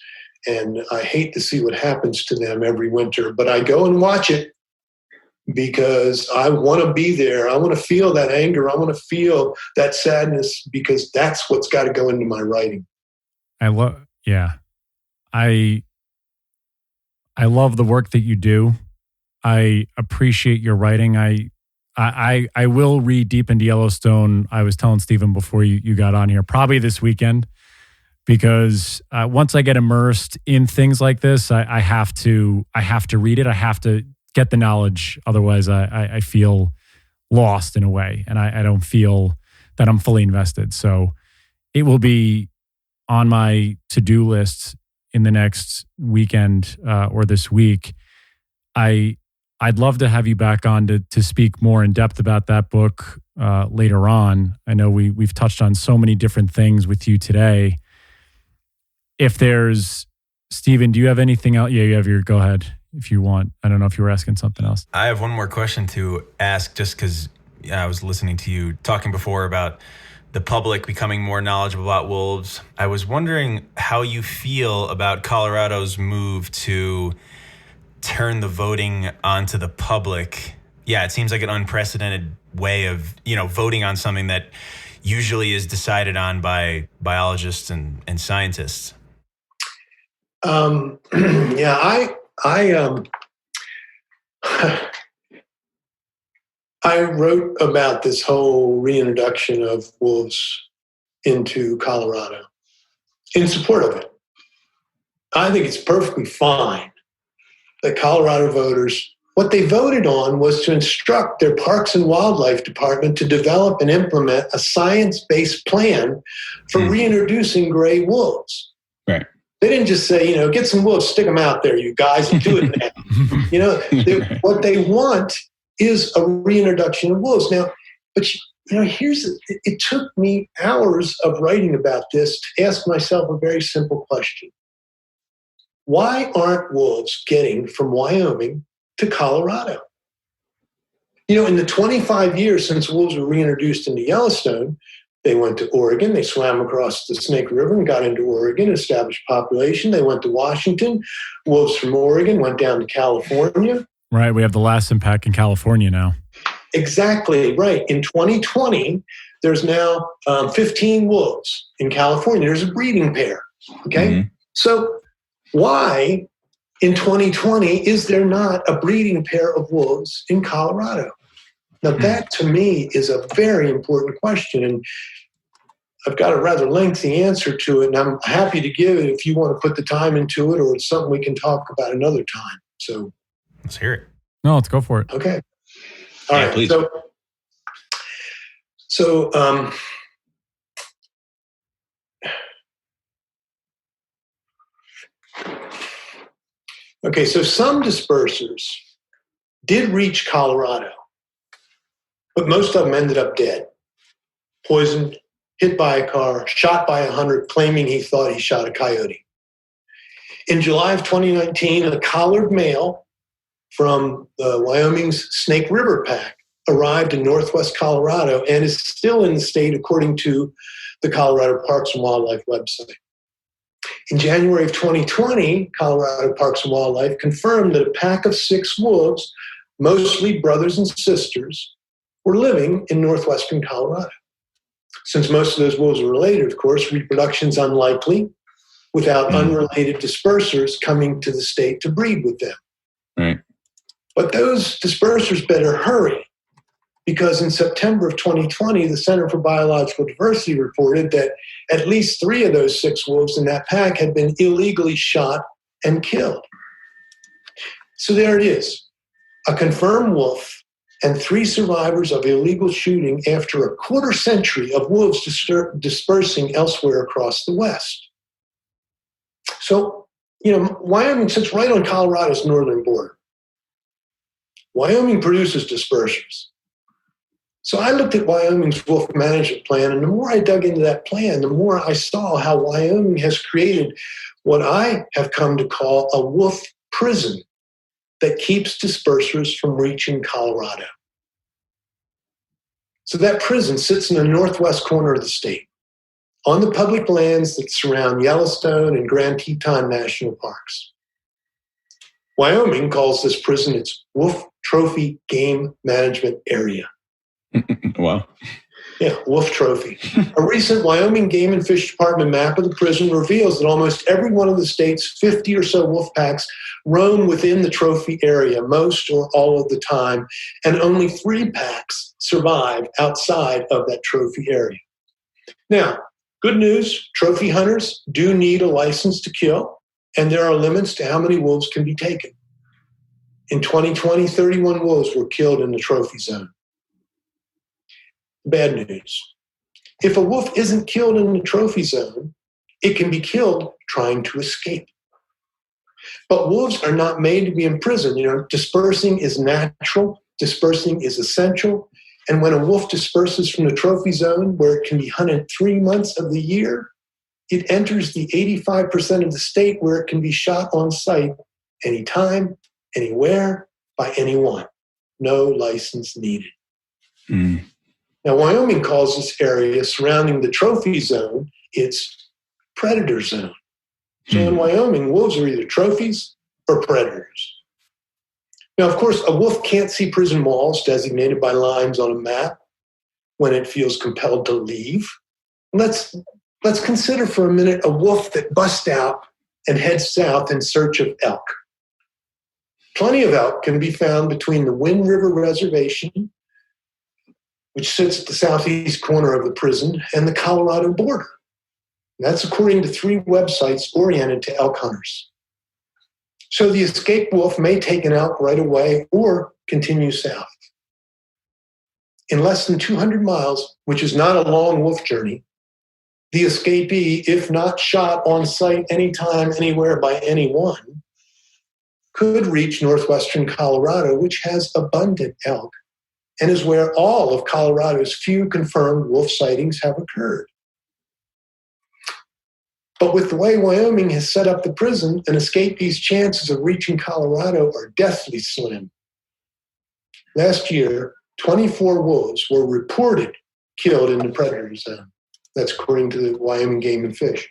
And I hate to see what happens to them every winter, but I go and watch it because I want to be there. I want to feel that anger. I want to feel that sadness because that's what's got to go into my writing. I love the work that you do. I appreciate your writing. I will read Deep into Yellowstone. I was telling Stephen before you got on here, probably this weekend, because once I get immersed in things like this, I have to read it. I have to get the knowledge. Otherwise, I feel lost in a way, and I don't feel that I'm fully invested. So it will be on my to-do list in the next weekend or this week. I'd love to have you back on to speak more in depth about that book later on. I know we've touched on so many different things with you today. If there's, Stephen, do you have anything else? Yeah, you have go ahead if you want. I don't know if you were asking something else. I have one more question to ask just because I was listening to you talking before about the public becoming more knowledgeable about wolves. I was wondering how you feel about Colorado's move to turn the voting onto the public. Yeah, it seems like an unprecedented way of, voting on something that usually is decided on by biologists and scientists? Yeah, I wrote about this whole reintroduction of wolves into Colorado in support of it. I think it's perfectly fine that Colorado voters, what they voted on was to instruct their Parks and Wildlife Department to develop and implement a science-based plan for reintroducing gray wolves. Right. They didn't just say, get some wolves, stick them out there, you guys, and do it now. What they want is a reintroduction of wolves. Now, but it took me hours of writing about this to ask myself a very simple question. Why aren't wolves getting from Wyoming to Colorado? In the 25 years since wolves were reintroduced into Yellowstone, they went to Oregon, they swam across the Snake River and got into Oregon, established population. They went to Washington. Wolves from Oregon went down to California. Right, we have the last impact in California now. Exactly, right. In 2020, there's now 15 wolves in California. There's a breeding pair, okay? Mm-hmm. So why in 2020 is there not a breeding pair of wolves in Colorado? Now, that to me is a very important question, and I've got a rather lengthy answer to it, and I'm happy to give it if you want to put the time into it, or it's something we can talk about another time. So let's hear it. No, let's go for it. Okay. All right. Please. So some dispersers did reach Colorado, but most of them ended up dead, poisoned, hit by a car, shot by a hunter claiming he thought he shot a coyote. In July of 2019, a collared male from Wyoming's Snake River Pack arrived in northwest Colorado and is still in the state according to the Colorado Parks and Wildlife website. In January of 2020, Colorado Parks and Wildlife confirmed that a pack of 6 wolves, mostly brothers and sisters, were living in northwestern Colorado. Since most of those wolves are related, of course, reproduction is unlikely without unrelated dispersers coming to the state to breed with them. Right. But those dispersers better hurry, because in September of 2020, the Center for Biological Diversity reported that at least 3 of those 6 wolves in that pack had been illegally shot and killed. So there it is, a confirmed wolf and 3 survivors of illegal shooting after a quarter century of wolves dispersing elsewhere across the West. So, Wyoming sits right on Colorado's northern border. Wyoming produces dispersers. So I looked at Wyoming's wolf management plan, and the more I dug into that plan, the more I saw how Wyoming has created what I have come to call a wolf prison that keeps dispersers from reaching Colorado. So that prison sits in the northwest corner of the state, on the public lands that surround Yellowstone and Grand Teton National Parks. Wyoming calls this prison its Wolf Trophy Game Management Area. Wow. Yeah, Wolf Trophy. A recent Wyoming Game and Fish Department map of the prison reveals that almost every one of the state's 50 or so wolf packs roam within the trophy area most or all of the time, and only 3 packs survive outside of that trophy area. Now, good news, trophy hunters do need a license to kill, and there are limits to how many wolves can be taken. In 2020, 31 wolves were killed in the trophy zone. Bad news. If a wolf isn't killed in the trophy zone, it can be killed trying to escape. But wolves are not made to be imprisoned. Dispersing is natural, dispersing is essential. And when a wolf disperses from the trophy zone, where it can be hunted 3 months of the year, it enters the 85% of the state where it can be shot on sight anytime, anywhere, by anyone. No license needed. Now, Wyoming calls this area surrounding the trophy zone its predator zone. So in Wyoming, wolves are either trophies or predators. Now, of course, a wolf can't see prison walls designated by lines on a map when it feels compelled to leave. Let's consider for a minute a wolf that busts out and heads south in search of elk. Plenty of elk can be found between the Wind River Reservation, which sits at the southeast corner of the prison, and the Colorado border. That's according to 3 websites oriented to elk hunters. So the escaped wolf may take an elk right away or continue south. In less than 200 miles, which is not a long wolf journey, the escapee, if not shot on sight anytime, anywhere by anyone, could reach northwestern Colorado, which has abundant elk and is where all of Colorado's few confirmed wolf sightings have occurred. But with the way Wyoming has set up the prison, an escapee's chances of reaching Colorado are deathly slim. Last year, 24 wolves were reported killed in the predator zone. That's according to the Wyoming Game and Fish.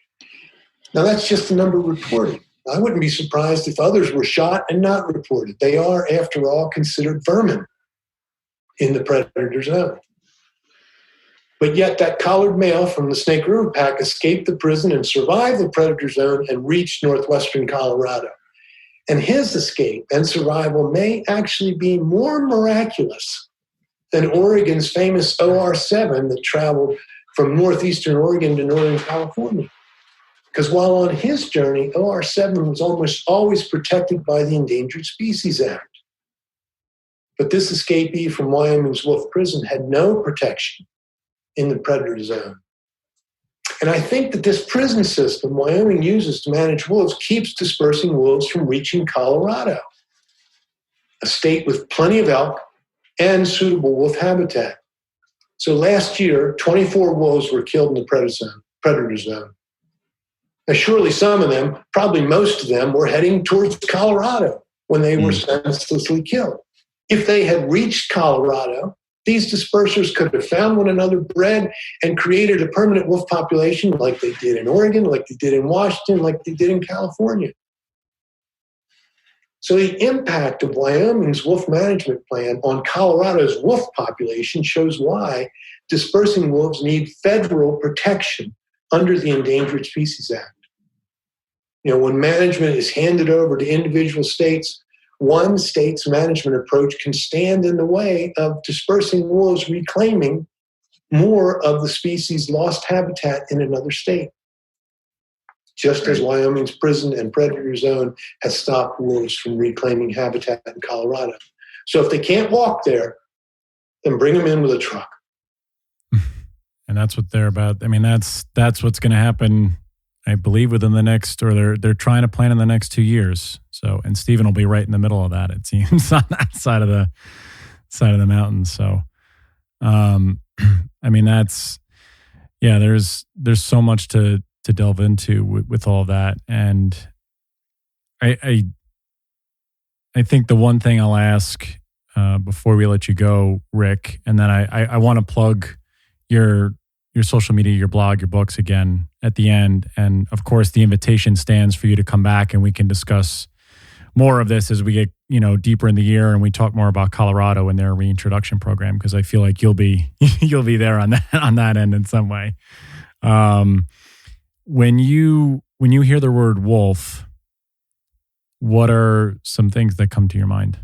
Now, that's just the number reported. I wouldn't be surprised if others were shot and not reported. They are, after all, considered vermin in the predator zone. But yet that collared male from the Snake River Pack escaped the prison and survived the predator zone and reached northwestern Colorado. And his escape and survival may actually be more miraculous than Oregon's famous OR7 that traveled from northeastern Oregon to northern California. Because while on his journey, OR7 was almost always protected by the Endangered Species Act. But this escapee from Wyoming's wolf prison had no protection in the predator zone. And I think that this prison system Wyoming uses to manage wolves keeps dispersing wolves from reaching Colorado, a state with plenty of elk and suitable wolf habitat. So last year, 24 wolves were killed in the predator zone. Now, surely some of them, probably most of them, were heading towards Colorado when they were senselessly killed. If they had reached Colorado, these dispersers could have found one another, bred, and created a permanent wolf population like they did in Oregon, like they did in Washington, like they did in California. So the impact of Wyoming's wolf management plan on Colorado's wolf population shows why dispersing wolves need federal protection under the Endangered Species Act. When management is handed over to individual states, one state's management approach can stand in the way of dispersing wolves reclaiming more of the species' lost habitat in another state, just as Wyoming's prison and predator zone has stopped wolves from reclaiming habitat in Colorado. So if they can't walk there, then bring them in with a truck. And that's what they're about. I mean, that's what's going to happen, I believe, within the next, or they're trying to plan in the next 2 years. So, and Stephen will be right in the middle of that, it seems, on that side of the mountain. So, I mean, there's so much to delve into with all of that. And I think the one thing I'll ask before we let you go, Rick, and then I want to plug your social media, your blog, your books again at the end. And of course, the invitation stands for you to come back and we can discuss more of this as we get, deeper in the year and we talk more about Colorado and their reintroduction program, because I feel like you'll be there on that end in some way. When you hear the word wolf, what are some things that come to your mind?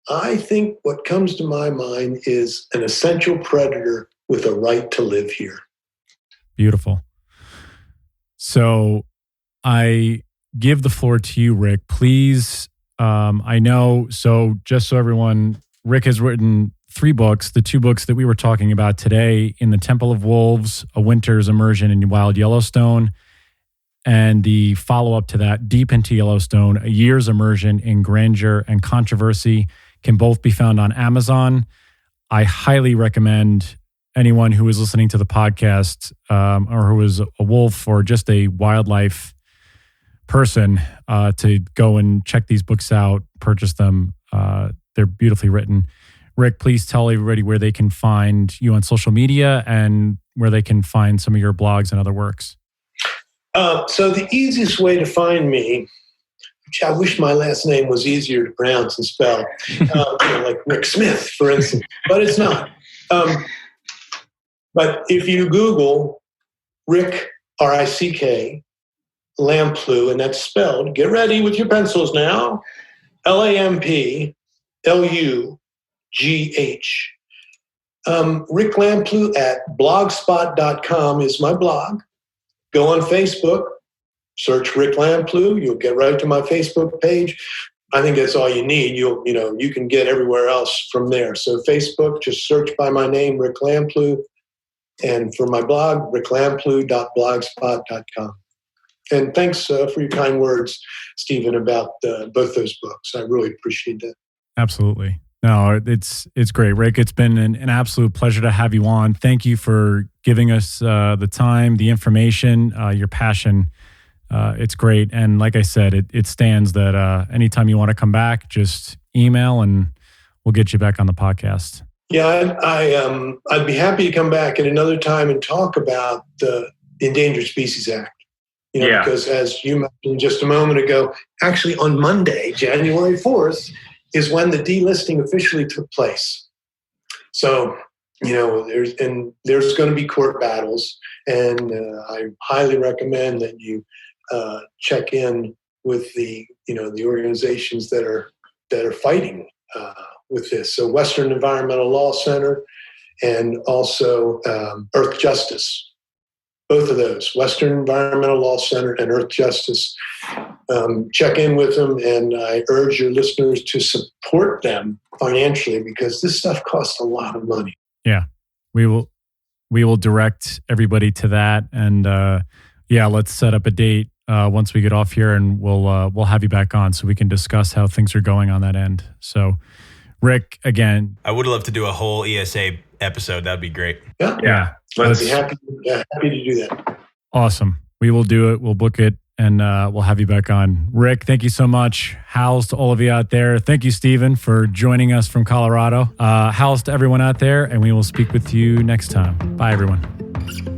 I think what comes to my mind is an essential predator with a right to live here. Beautiful. So I give the floor to you, Rick. Please, I know, so just so everyone, Rick has written 3 books, the 2 books that we were talking about today, In the Temple of Wolves, A Winter's Immersion in Wild Yellowstone, and the follow-up to that, Deep into Yellowstone, A Year's Immersion in Grandeur and Controversy, can both be found on Amazon. I highly recommend anyone who is listening to the podcast or who is a wolf or just a wildlife person to go and check these books out, purchase them. They're beautifully written. Rick, please tell everybody where they can find you on social media and where they can find some of your blogs and other works. So the easiest way to find me, I wish my last name was easier to pronounce and spell, like Rick Smith, for instance, but it's not. But if you Google Rick, R-I-C-K, Lamplugh, and that's spelled, get ready with your pencils now, Lamplugh. Rick Lamplugh at blogspot.com is my blog. Go on Facebook, search Rick Lamplugh. You'll get right to my Facebook page. I think that's all you need. You can get everywhere else from there. So Facebook, just search by my name, Rick Lamplugh. And for my blog, ricklamplugh.blogspot.com. And thanks for your kind words, Stephen, about both those books. I really appreciate that. Absolutely. No, it's great, Rick. It's been an absolute pleasure to have you on. Thank you for giving us the time, the information, your passion. It's great. And like I said, it stands that anytime you want to come back, just email and we'll get you back on the podcast. Yeah, I'd be happy to come back at another time and talk about the Endangered Species Act. Because as you mentioned just a moment ago, actually on Monday, January 4th, is when the delisting officially took place. So, there's going to be court battles, and I highly recommend that you check in with the organizations that are fighting with this. So Western Environmental Law Center and also Earth Justice. Both of those, Western Environmental Law Center and Earth Justice. Check in with them, and I urge your listeners to support them financially because this stuff costs a lot of money. Yeah, we will direct everybody to that, and let's set up a date once we get off here, and we'll have you back on so we can discuss how things are going on that end. So, Rick, again, I would love to do a whole ESA episode. That'd be great. Yeah. I'd be happy to do that. Awesome. We will do it. We'll book it, and we'll have you back on. Rick, thank you so much. Howls to all of you out there. Thank you, Stephen, for joining us from Colorado. Howls to everyone out there, and we will speak with you next time. Bye, everyone.